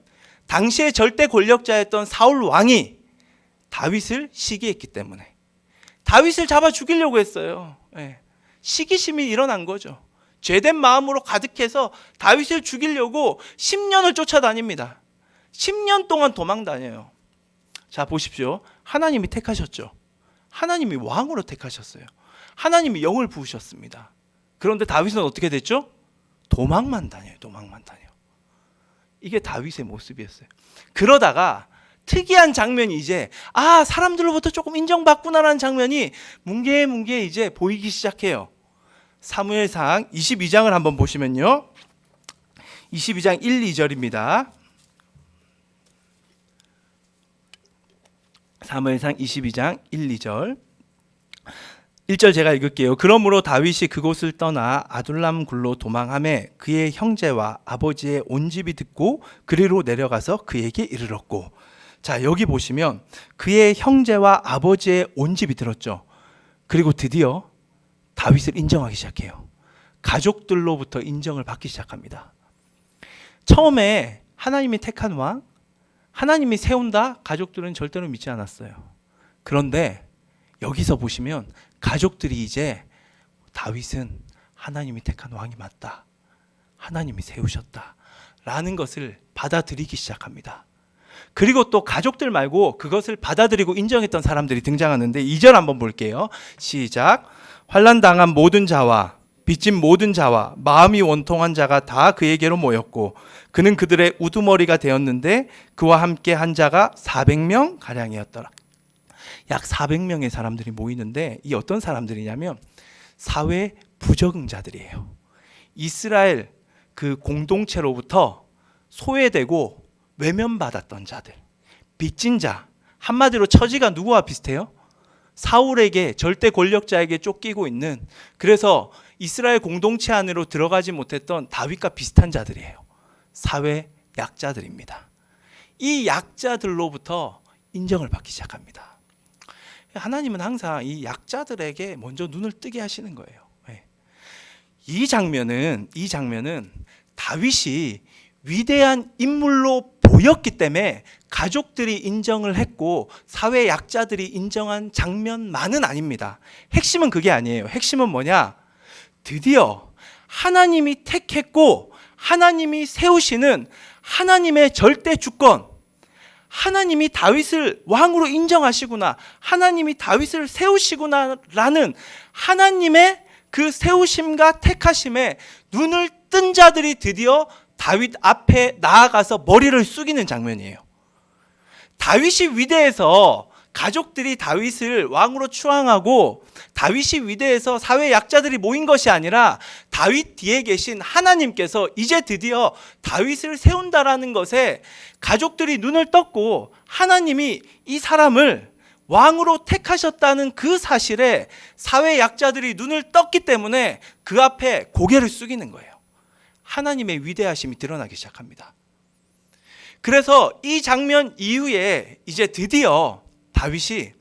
당시의 절대 권력자였던 사울 왕이 다윗을 시기했기 때문에. 다윗을 잡아 죽이려고 했어요. 시기심이 일어난 거죠. 죄된 마음으로 가득해서 다윗을 죽이려고 10년을 쫓아다닙니다. 10년 동안 도망 다녀요. 자, 보십시오. 하나님이 택하셨죠. 하나님이 왕으로 택하셨어요. 하나님이 영을 부으셨습니다. 그런데 다윗은 어떻게 됐죠? 도망만 다녀요. 이게 다윗의 모습이었어요. 그러다가 특이한 장면이 이제 사람들로부터 조금 인정받구나라는 장면이 뭉게뭉게 이제 보이기 시작해요. 사무엘상 22장을 한번 보시면요. 22장 1, 2절입니다. 사무엘상 22장 1, 2절. 1절 제가 읽을게요. 그러므로 다윗이 그곳을 떠나 아둘람 굴로 도망하매 그의 형제와 아버지의 온 집이 듣고 그리로 내려가서 그에게 이르렀고. 자, 여기 보시면 그의 형제와 아버지의 온 집이 들었죠. 그리고 드디어 다윗을 인정하기 시작해요. 가족들로부터 인정을 받기 시작합니다. 처음에 하나님이 택한 왕, 하나님이 세운다, 가족들은 절대로 믿지 않았어요. 그런데 여기서 보시면 가족들이 이제 다윗은 하나님이 택한 왕이 맞다, 하나님이 세우셨다 라는 것을 받아들이기 시작합니다. 그리고 또 가족들 말고 그것을 받아들이고 인정했던 사람들이 등장하는데 2절 한번 볼게요. 시작. 환난당한 모든 자와 빚진 모든 자와 마음이 원통한 자가 다 그에게로 모였고 그는 그들의 우두머리가 되었는데 그와 함께 한 자가 400명 가량이었더라. 약 400명의 사람들이 모이는데 이 어떤 사람들이냐면 사회 부적응자들이에요. 이스라엘 그 공동체로부터 소외되고 외면받았던 자들, 빚진 자, 한마디로 처지가 누구와 비슷해요? 사울에게, 절대 권력자에게 쫓기고 있는, 그래서 이스라엘 공동체 안으로 들어가지 못했던 다윗과 비슷한 자들이에요. 사회 약자들입니다. 이 약자들로부터 인정을 받기 시작합니다. 하나님은 항상 이 약자들에게 먼저 눈을 뜨게 하시는 거예요. 이 장면은 다윗이 위대한 인물로 보였기 때문에 가족들이 인정을 했고 사회 약자들이 인정한 장면만은 아닙니다. 핵심은 그게 아니에요. 핵심은 뭐냐? 드디어 하나님이 택했고 하나님이 세우시는 하나님의 절대 주권, 하나님이 다윗을 왕으로 인정하시구나, 하나님이 다윗을 세우시구나라는 하나님의 그 세우심과 택하심에 눈을 뜬 자들이 드디어 다윗 앞에 나아가서 머리를 숙이는 장면이에요. 다윗이 위대해서 가족들이 다윗을 왕으로 추앙하고 다윗이 위대해서 사회 약자들이 모인 것이 아니라 다윗 뒤에 계신 하나님께서 이제 드디어 다윗을 세운다라는 것에 가족들이 눈을 떴고 하나님이 이 사람을 왕으로 택하셨다는 그 사실에 사회 약자들이 눈을 떴기 때문에 그 앞에 고개를 숙이는 거예요. 하나님의 위대하심이 드러나기 시작합니다. 그래서 이 장면 이후에 이제 드디어 다윗이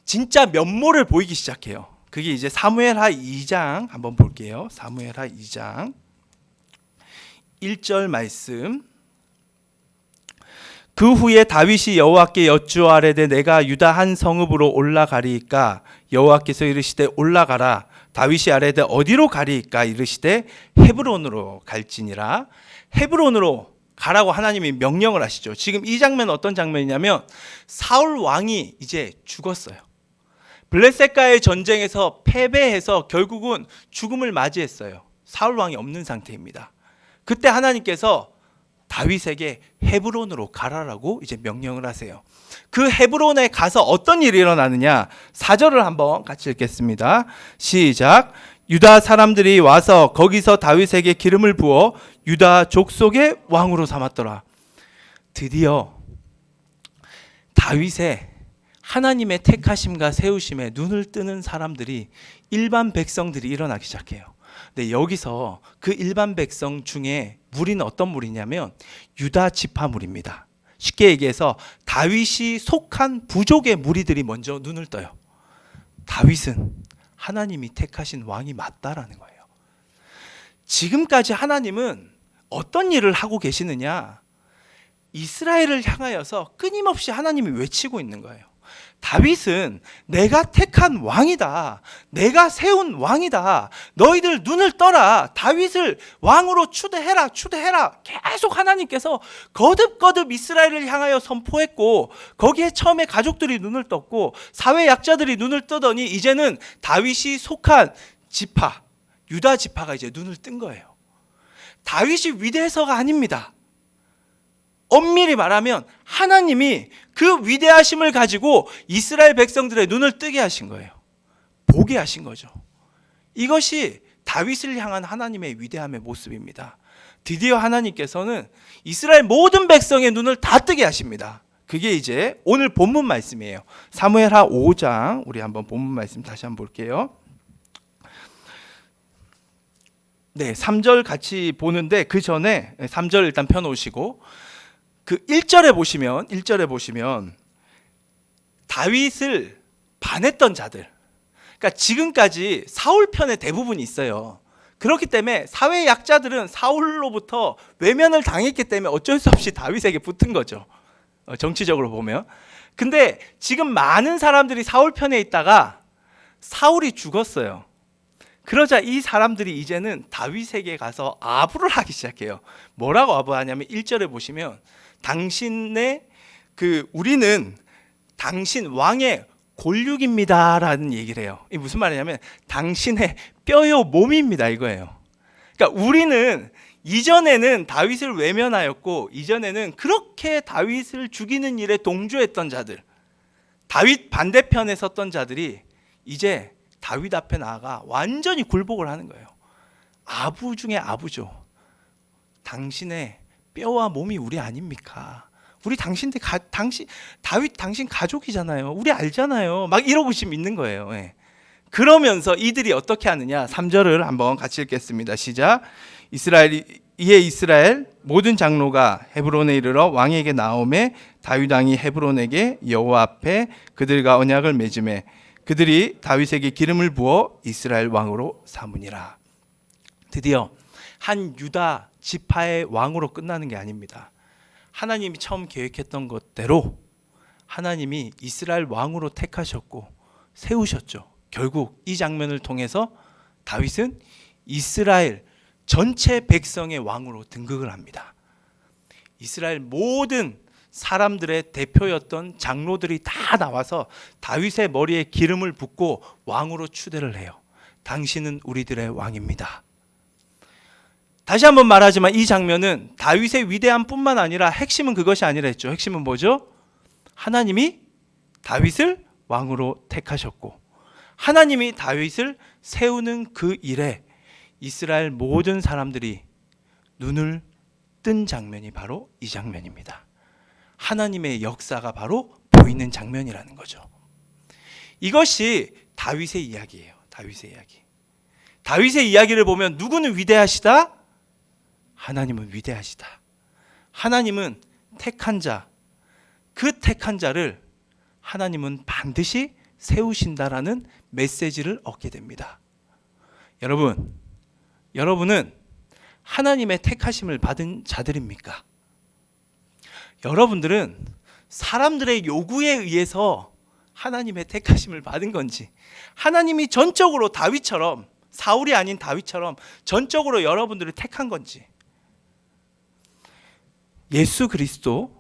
진짜 면모를 보이기 시작해요. 그게 이제 사무엘하 2장 한번 볼게요. 사무엘하 2장 1절 말씀. 그 후에 다윗이 여호와께 여쭈아뢰되 내가 유다 한 성읍으로 올라가리이까 여호와께서 이르시되 올라가라. 다윗이 아뢰되 어디로 가리이까 이르시되 헤브론으로 갈지니라. 헤브론으로 가라고 하나님이 명령을 하시죠. 지금 이 장면은 어떤 장면이냐면 사울 왕이 이제 죽었어요. 블레셋과의 전쟁에서 패배해서 결국은 죽음을 맞이했어요. 사울 왕이 없는 상태입니다. 그때 하나님께서 다윗에게 헤브론으로 가라라고 이제 명령을 하세요. 그 헤브론에 가서 어떤 일이 일어나느냐? 4절을 한번 같이 읽겠습니다. 시작. 유다 사람들이 와서 거기서 다윗에게 기름을 부어 유다 족속의 왕으로 삼았더라. 드디어 다윗의 하나님의 택하심과 세우심에 눈을 뜨는 사람들이 일반 백성들이 일어나기 시작해요. 근데 여기서 그 일반 백성 중에 무리는 어떤 무리냐면 유다 지파 무리입니다. 쉽게 얘기해서 다윗이 속한 부족의 무리들이 먼저 눈을 떠요. 다윗은 하나님이 택하신 왕이 맞다라는 거예요. 지금까지 하나님은 어떤 일을 하고 계시느냐? 이스라엘을 향하여서 끊임없이 하나님이 외치고 있는 거예요. 다윗은 내가 택한 왕이다. 내가 세운 왕이다. 너희들 눈을 떠라. 다윗을 왕으로 추대해라. 추대해라. 계속 하나님께서 거듭거듭 이스라엘을 향하여 선포했고 거기에 처음에 가족들이 눈을 떴고 사회 약자들이 눈을 뜨더니 이제는 다윗이 속한 지파, 유다 지파가 이제 눈을 뜬 거예요. 다윗이 위대해서가 아닙니다. 엄밀히 말하면 하나님이 그 위대하심을 가지고 이스라엘 백성들의 눈을 뜨게 하신 거예요. 보게 하신 거죠. 이것이 다윗을 향한 하나님의 위대함의 모습입니다. 드디어 하나님께서는 이스라엘 모든 백성의 눈을 다 뜨게 하십니다. 그게 이제 오늘 본문 말씀이에요. 사무엘하 5장 우리 한번 본문 말씀 다시 한번 볼게요. 네, 3절 같이 보는데 그 전에 3절 일단 펴놓으시고 그 1절에 보시면 다윗을 반했던 자들, 그러니까 지금까지 사울 편에 대부분 있어요. 그렇기 때문에 사회 약자들은 사울로부터 외면을 당했기 때문에 어쩔 수 없이 다윗에게 붙은 거죠. 정치적으로 보면. 근데 지금 많은 사람들이 사울 편에 있다가 사울이 죽었어요. 그러자 이 사람들이 이제는 다윗에게 가서 아부를 하기 시작해요. 뭐라고 아부하냐면 1절에 보시면 당신의 우리는 당신 왕의 골육입니다라는 얘기를 해요. 이게 무슨 말이냐면 당신의 뼈요 몸입니다 이거예요. 그러니까 우리는 이전에는 다윗을 외면하였고 이전에는 그렇게 다윗을 죽이는 일에 동조했던 자들, 다윗 반대편에 섰던 자들이 이제 다윗 앞에 나아가 완전히 굴복을 하는 거예요. 아부 중에 아부죠. 당신의 뼈와 몸이 우리 아닙니까? 우리 당신 다윗 당신 가족이잖아요. 우리 알잖아요. 막 이러고 지금 있는 거예요. 예. 그러면서 이들이 어떻게 하느냐? 3절을 한번 같이 읽겠습니다. 시작. 이에 이스라엘 모든 장로가 헤브론에 이르러 왕에게 나오매 다윗 왕이 헤브론에게 여호와 앞에 그들과 언약을 맺음에 그들이 다윗에게 기름을 부어 이스라엘 왕으로 삼으니라. 드디어 한 유다 지파의 왕으로 끝나는 게 아닙니다. 하나님이 처음 계획했던 것대로 하나님이 이스라엘 왕으로 택하셨고 세우셨죠. 결국 이 장면을 통해서 다윗은 이스라엘 전체 백성의 왕으로 등극을 합니다. 이스라엘 모든 사람들의 대표였던 장로들이 다 나와서 다윗의 머리에 기름을 붓고 왕으로 추대를 해요. 당신은 우리들의 왕입니다. 다시 한번 말하지만 이 장면은 다윗의 위대함 뿐만 아니라 핵심은 그것이 아니라 했죠. 핵심은 뭐죠? 하나님이 다윗을 왕으로 택하셨고 하나님이 다윗을 세우는 그 일에 이스라엘 모든 사람들이 눈을 뜬 장면이 바로 이 장면입니다. 하나님의 역사가 바로 보이는 장면이라는 거죠. 이것이 다윗의 이야기예요. 다윗의 이야기. 다윗의 이야기를 보면 누구는 위대하시다? 하나님은 위대하시다. 하나님은 택한 자, 그 택한 자를 하나님은 반드시 세우신다라는 메시지를 얻게 됩니다. 여러분은 하나님의 택하심을 받은 자들입니까? 여러분들은 사람들의 요구에 의해서 하나님의 택하심을 받은 건지, 하나님이 전적으로 다윗처럼, 사울이 아닌 다윗처럼 전적으로 여러분들을 택한 건지, 예수 그리스도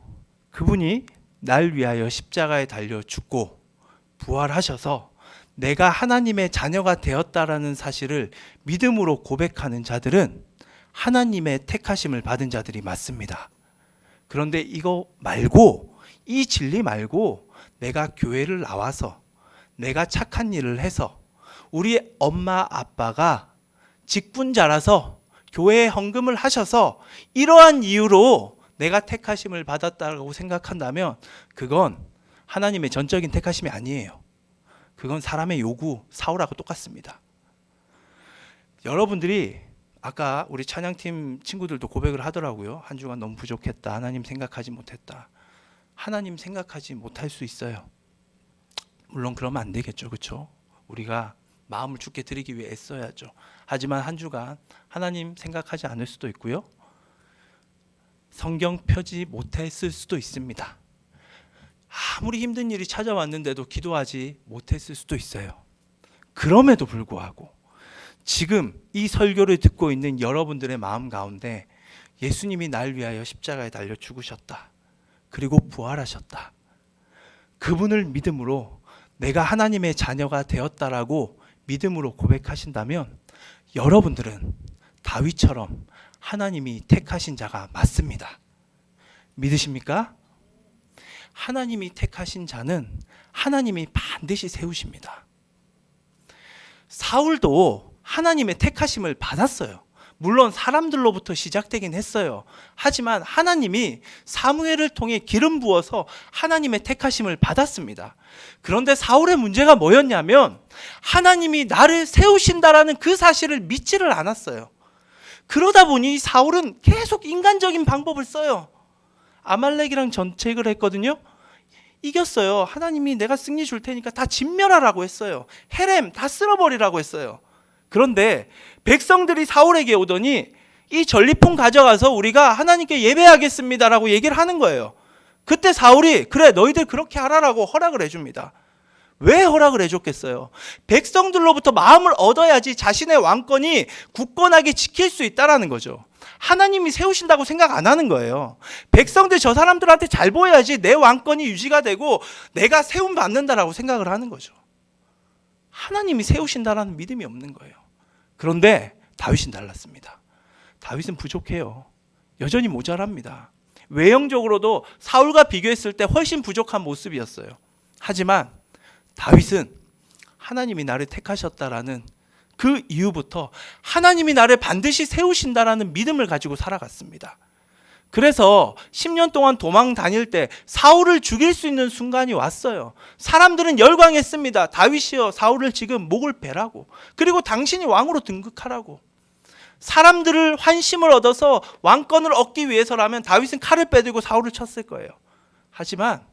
그분이 날 위하여 십자가에 달려 죽고 부활하셔서 내가 하나님의 자녀가 되었다라는 사실을 믿음으로 고백하는 자들은 하나님의 택하심을 받은 자들이 맞습니다. 그런데 이거 말고, 이 진리 말고 내가 교회를 나와서 내가 착한 일을 해서 우리 엄마 아빠가 직분자라서 교회에 헌금을 하셔서 이러한 이유로 내가 택하심을 받았다고 생각한다면 그건 하나님의 전적인 택하심이 아니에요. 그건 사람의 요구, 사울하고 똑같습니다. 여러분들이 아까 우리 찬양팀 친구들도 고백을 하더라고요. 한 주간 너무 부족했다. 하나님 생각하지 못했다. 하나님 생각하지 못할 수 있어요. 물론 그러면 안 되겠죠. 그렇죠? 우리가 마음을 주께 드리기 위해 애써야죠. 하지만 한 주간 하나님 생각하지 않을 수도 있고요. 성경 펴지 못했을 수도 있습니다. 아무리 힘든 일이 찾아왔는데도 기도하지 못했을 수도 있어요. 그럼에도 불구하고 지금 이 설교를 듣고 있는 여러분들의 마음 가운데 예수님이 날 위하여 십자가에 달려 죽으셨다. 그리고 부활하셨다. 그분을 믿음으로 내가 하나님의 자녀가 되었다라고 믿음으로 고백하신다면 여러분들은 다윗처럼 하나님이 택하신 자가 맞습니다. 믿으십니까? 하나님이 택하신 자는 하나님이 반드시 세우십니다. 사울도 하나님의 택하심을 받았어요. 물론 사람들로부터 시작되긴 했어요. 하지만 하나님이 사무엘을 통해 기름 부어서 하나님의 택하심을 받았습니다. 그런데 사울의 문제가 뭐였냐면 하나님이 나를 세우신다라는 그 사실을 믿지를 않았어요. 그러다 보니 사울은 계속 인간적인 방법을 써요. 아말렉이랑 전쟁을 했거든요. 이겼어요. 하나님이 내가 승리 줄 테니까 다 진멸하라고 했어요. 헤렘 다 쓸어버리라고 했어요. 그런데 백성들이 사울에게 오더니 이 전리품 가져가서 우리가 하나님께 예배하겠습니다라고 얘기를 하는 거예요. 그때 사울이 그래 너희들 그렇게 하라라고 허락을 해줍니다. 왜 허락을 해줬겠어요? 백성들로부터 마음을 얻어야지 자신의 왕권이 굳건하게 지킬 수 있다라는 거죠. 하나님이 세우신다고 생각 안 하는 거예요. 백성들 저 사람들한테 잘 보여야지 내 왕권이 유지가 되고 내가 세움 받는다라고 생각을 하는 거죠. 하나님이 세우신다라는 믿음이 없는 거예요. 그런데 다윗은 달랐습니다. 다윗은 부족해요. 여전히 모자랍니다. 외형적으로도 사울과 비교했을 때 훨씬 부족한 모습이었어요. 하지만 다윗은 하나님이 나를 택하셨다라는 그 이후부터 하나님이 나를 반드시 세우신다라는 믿음을 가지고 살아갔습니다. 그래서 10년 동안 도망 다닐 때 사울을 죽일 수 있는 순간이 왔어요. 사람들은 열광했습니다. 다윗이여 사울을 지금 목을 베라고, 그리고 당신이 왕으로 등극하라고. 사람들을 환심을 얻어서 왕권을 얻기 위해서라면 다윗은 칼을 빼들고 사울을 쳤을 거예요. 하지만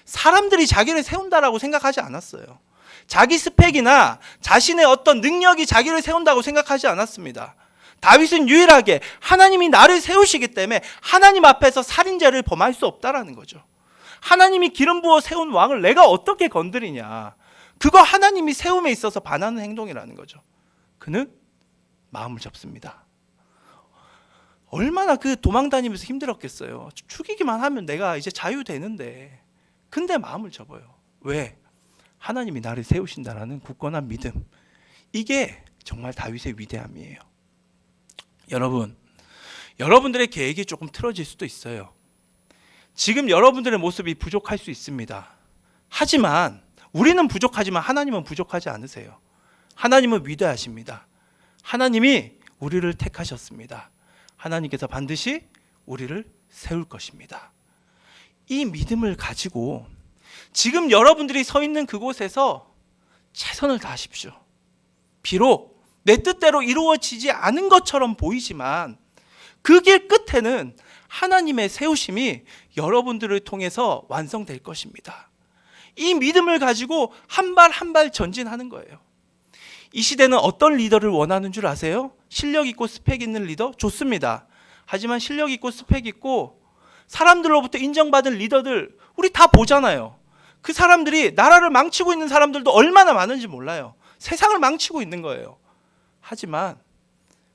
사람들이 자기를 세운다라고 생각하지 않았어요. 자기 스펙이나 자신의 어떤 능력이 자기를 세운다고 생각하지 않았습니다. 다윗은 유일하게 하나님이 나를 세우시기 때문에 하나님 앞에서 살인죄를 범할 수 없다라는 거죠. 하나님이 기름 부어 세운 왕을 내가 어떻게 건드리냐. 그거 하나님이 세움에 있어서 반하는 행동이라는 거죠. 그는 마음을 접습니다. 얼마나 그 도망다니면서 힘들었겠어요. 죽이기만 하면 내가 이제 자유되는데. 근데 마음을 접어요. 왜? 하나님이 나를 세우신다라는 굳건한 믿음. 이게 정말 다윗의 위대함이에요. 여러분, 여러분들의 계획이 조금 틀어질 수도 있어요. 지금 여러분들의 모습이 부족할 수 있습니다. 하지만 우리는 부족하지만 하나님은 부족하지 않으세요. 하나님은 위대하십니다. 하나님이 우리를 택하셨습니다. 하나님께서 반드시 우리를 세울 것입니다. 이 믿음을 가지고 지금 여러분들이 서 있는 그곳에서 최선을 다하십시오. 비록 내 뜻대로 이루어지지 않은 것처럼 보이지만 그 길 끝에는 하나님의 세우심이 여러분들을 통해서 완성될 것입니다. 이 믿음을 가지고 한 발 한 발 전진하는 거예요. 이 시대는 어떤 리더를 원하는 줄 아세요? 실력 있고 스펙 있는 리더? 좋습니다. 하지만 실력 있고 스펙 있고 사람들로부터 인정받은 리더들 우리 다 보잖아요. 그 사람들이 나라를 망치고 있는 사람들도 얼마나 많은지 몰라요. 세상을 망치고 있는 거예요. 하지만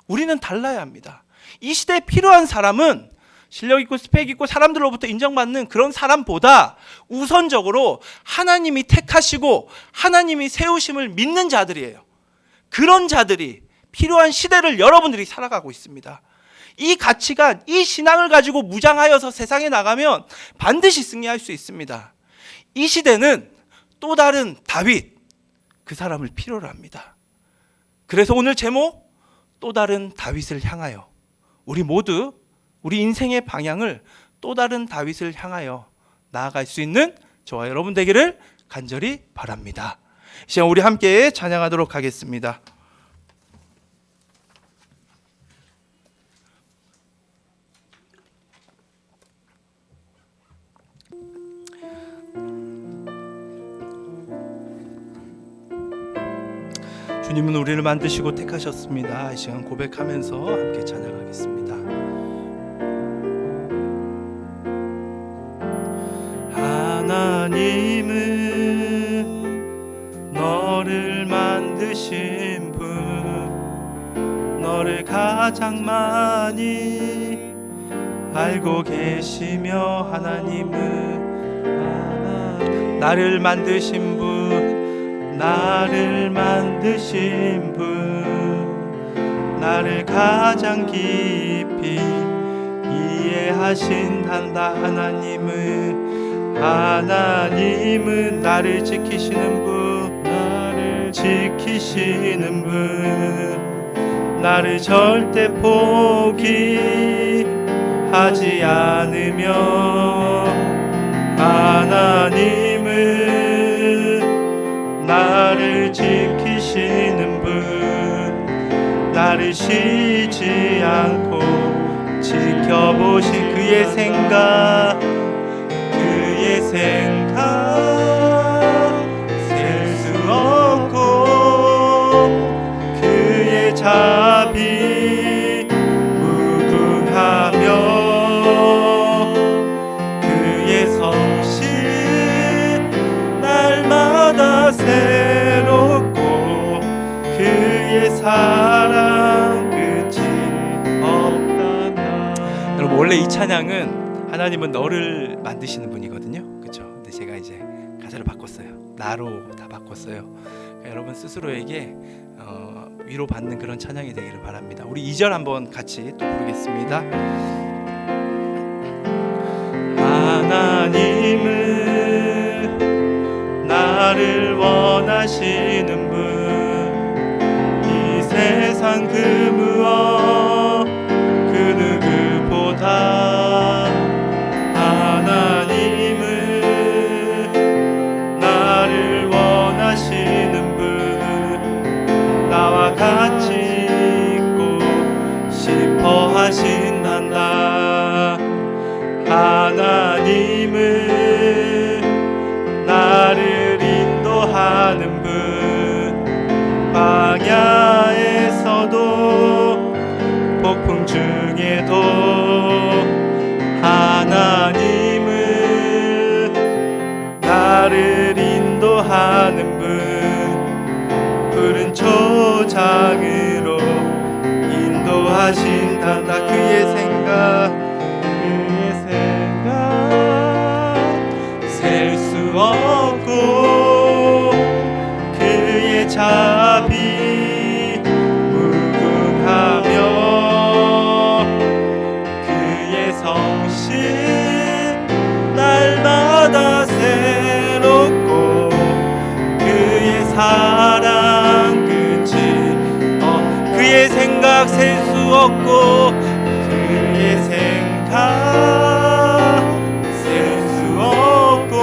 우리는 달라야 합니다. 이 시대에 필요한 사람은 실력 있고 스펙 있고 사람들로부터 인정받는 그런 사람보다 우선적으로 하나님이 택하시고 하나님이 세우심을 믿는 자들이에요. 그런 자들이 필요한 시대를 여러분들이 살아가고 있습니다. 이 가치관, 이 신앙을 가지고 무장하여서 세상에 나가면 반드시 승리할 수 있습니다. 이 시대는 또 다른 다윗, 그 사람을 필요로 합니다. 그래서 오늘 제목, 또 다른 다윗을 향하여, 우리 모두 우리 인생의 방향을 또 다른 다윗을 향하여 나아갈 수 있는 저와 여러분 되기를 간절히 바랍니다. 이 시간 우리 함께 찬양하도록 하겠습니다. 주님은 우리를 만드시고 택하셨습니다. 이 시간 고백하면서 함께 찬양하겠습니다. 하나님은 너를 만드신 분, 너를 가장 많이 알고 계시며, 하나님은 나를 만드신 분, 나를 만드신 분, 나를 가장 깊이 이해하신단다. 하나님은 나를 지키시는 분, 나를 지키시는 분, 나를 절대 포기하지 않으며, 하나님은 나를 지키시는 분, 나를 쉬지 않고 지켜보신 그의 생각 셀 수 없고, 그의 자비 무궁하며, 그의 성실 날마다 새롭고, 그의 사랑 끝이 없단다. 여러분, 원래 이 찬양은 하나님은 너를 만드시는 분이거든요. 그렇죠? 근데 제가 이제 가사를 바꿨어요. 나로 다 바꿨어요. 그러니까 여러분 스스로에게 위로받는 그런 찬양이 되기를 바랍니다. 우리 2절 한번 같이 또 부르겠습니다. 하나님은 나를 원하시는 분, 이 세상 그 무엇 그 누구보다 하나님은 나를 원하시는 분, 나와 같이 있고 나를 인도하는 분, 푸른 초장으로 인도하신단다. 그의 생각 셀 수 없고 그의 자비 무궁하며 그의 성실 날마다 새롭고 그의 사랑 끝이 그의 생각 셀 수 없고 그의 생각 셀 수 없고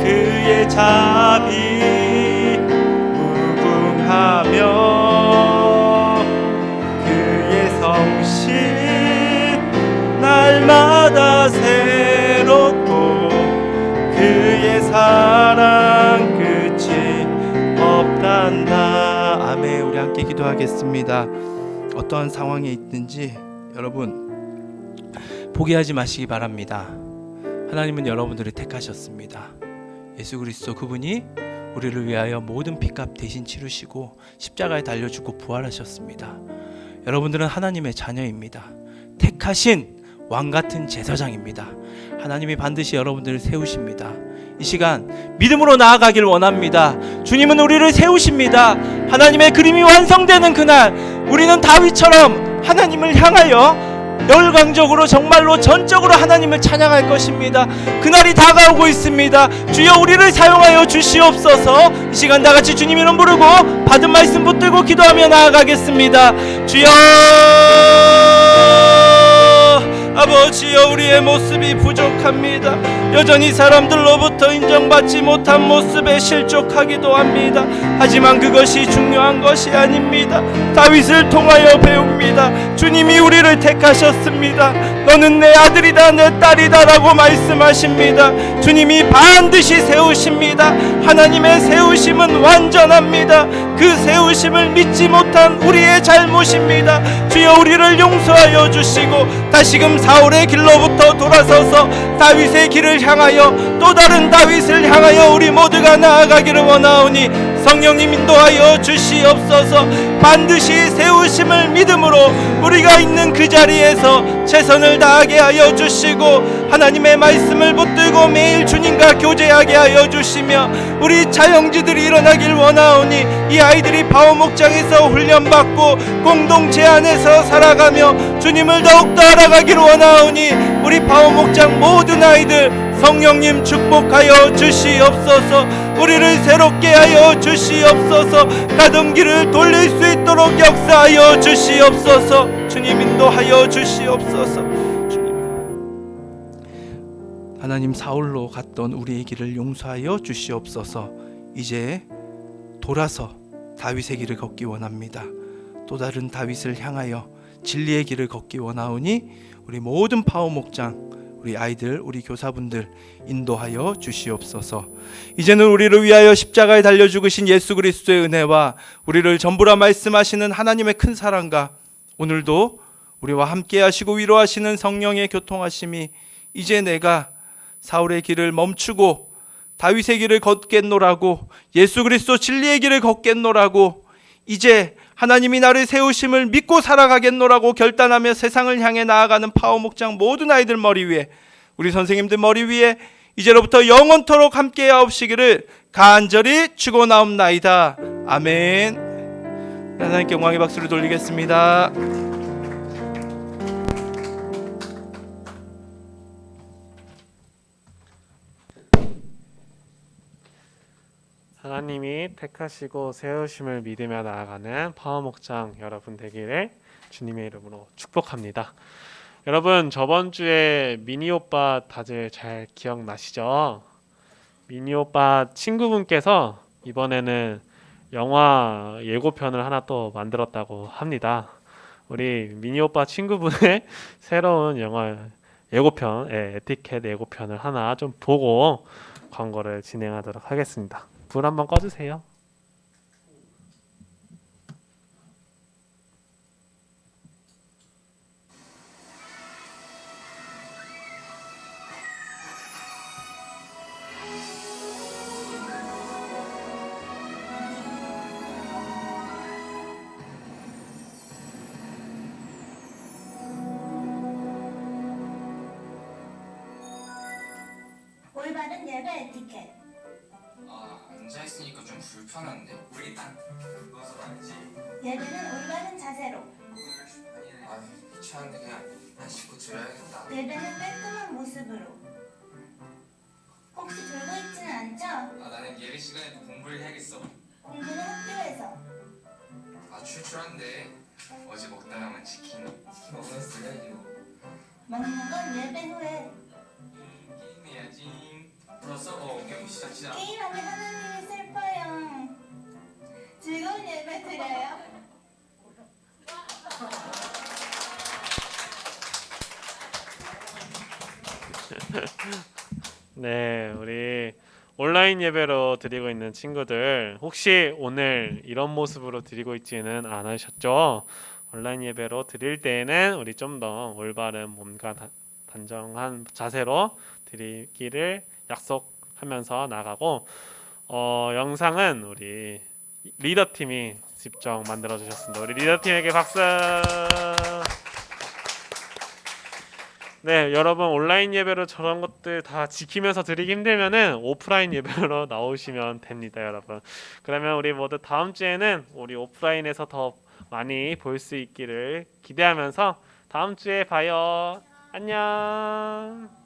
그의 자비 무궁하며 그의 성실 날마다 새롭고 그의 사랑 끝이 없단다. 아멘. 우리 함께 기도하겠습니다. 어떠한 상황에 있든지 여러분 포기하지 마시기 바랍니다. 하나님은 여러분들을 택하셨습니다. 예수 그리스도 그분이 우리를 위하여 모든 핏값 대신 치르시고 십자가에 달려 죽고 부활하셨습니다. 여러분들은 하나님의 자녀입니다. 택하신 왕같은 제사장입니다. 하나님이 반드시 여러분들을 세우십니다. 이 시간 믿음으로 나아가길 원합니다. 주님은 우리를 세우십니다. 하나님의 그림이 완성되는 그날 우리는 다윗처럼 하나님을 향하여 열광적으로 정말로 전적으로 하나님을 찬양할 것입니다. 그날이 다가오고 있습니다. 주여 우리를 사용하여 주시옵소서. 이 시간 다같이 주님 이름 부르고 받은 말씀 붙들고 기도하며 나아가겠습니다. 주여 아버지여 우리의 모습이 부족합니다. 여전히 사람들로부터 인정받지 못한 모습에 실족하기도 합니다. 하지만 그것이 중요한 것이 아닙니다. 다윗을 통하여 배웁니다. 주님이 우리를 택하셨습니다. 너는 내 아들이다 내 딸이다 라고 말씀하십니다. 주님이 반드시 세우십니다. 하나님의 세우심은 완전합니다. 그 세우심을 믿지 못한 우리의 잘못입니다. 주여 우리를 용서하여 주시고 다시금 사울의 길로부터 돌아서서 다윗의 길을 향하여 또 다른 다윗을 향하여 우리 모두가 나아가기를 원하오니 성령님 인도하여 주시옵소서. 반드시 세우심을 믿음으로 우리가 있는 그 자리에서 최선을 다하게 하여 주시고 하나님의 말씀을 붙들고 매일 주님과 교제하게 하여 주시며 우리 자영지들이 일어나길 원하오니 이 아이들이 바오 목장에서 훈련받고 공동체 안에서 살아가며 주님을 더욱더 알아가기를 원하오니 우리 바오 목장 모든 아이들 성령님 축복하여 주시옵소서. 우리를 새롭게 하여 주시옵소서. 가던 길을 돌릴 수 있도록 역사하여 주시옵소서. 주님 인도하여 주시옵소서. 주님 하나님 사울로 갔던 우리의 길을 용서하여 주시옵소서. 이제 돌아서 다윗의 길을 걷기 원합니다. 또 다른 다윗을 향하여 진리의 길을 걷기 원하오니 우리 모든 파워 목장 우리 아이들, 우리 교사분들 인도하여 주시옵소서. 이제는 우리를 위하여 십자가에 달려 죽으신 예수 그리스도의 은혜와 우리를 전부라 말씀하시는 하나님의 큰 사랑과 오늘도 우리와 함께 하시고 위로하시는 성령의 교통하심이 이제 내가 사울의 길을 멈추고 다윗의 길을 걷겠노라고 예수 그리스도 진리의 길을 걷겠노라고 이제 하나님이 나를 세우심을 믿고 살아가겠노라고 결단하며 세상을 향해 나아가는 파워 목장 모든 아이들 머리 위에 우리 선생님들 머리 위에 이제로부터 영원토록 함께 하옵시기를 간절히 축원하옵나이다. 아멘. 하나님께 영광의 박수를 돌리겠습니다. 하나님이 택하시고 세우심을 믿으며 나아가는 파워목장 여러분 되기를 주님의 이름으로 축복합니다. 여러분 저번 주에 미니 오빠 다들 잘 기억나시죠? 미니 오빠 친구분께서 이번에는 영화 예고편을 하나 또 만들었다고 합니다. 우리 미니 오빠 친구분의 새로운 영화 예고편, 에티켓 예고편을 하나 좀 보고 광고를 진행하도록 하겠습니다. 불 한번 꺼주세요. 불편한데 우리 딱 그것은 아니지. 예배는 올바른 자세로. 아 귀찮은데 그냥 안 씻고 들어야겠다. 예배는 깔끔한 모습으로. 혹시 졸고 있지는 않죠? 아 나는 예배 시간에도 공부를 해야겠어. 공부는 학교에서. 아 출출한데 어제 먹다 남은 치킨 먹으면 쓰레기고. 먹는 건 예배 후에. 게임해야지. 불었어? 게임 시작이다. 게임하면 하나님이 슬퍼요. 즐거운 예배 드려요. 네, 우리 온라인 예배로 드리고 있는 친구들 혹시 오늘 이런 모습으로 드리고 있지는 않으셨죠? 온라인 예배로 드릴 때에는 우리 좀 더 올바른 몸과 단정한 자세로 드리기를 약속하면서 나가고 영상은 우리 리더 팀이 직접 만들어 주셨습니다. 우리 리더 팀에게 박수. 네, 여러분 온라인 예배로 저런 것들 다 지키면서 드리기 힘들면은 오프라인 예배로 나오시면 됩니다, 여러분. 그러면 우리 모두 다음 주에는 우리 오프라인에서 더 많이 볼 수 있기를 기대하면서 다음 주에 봐요. 안녕.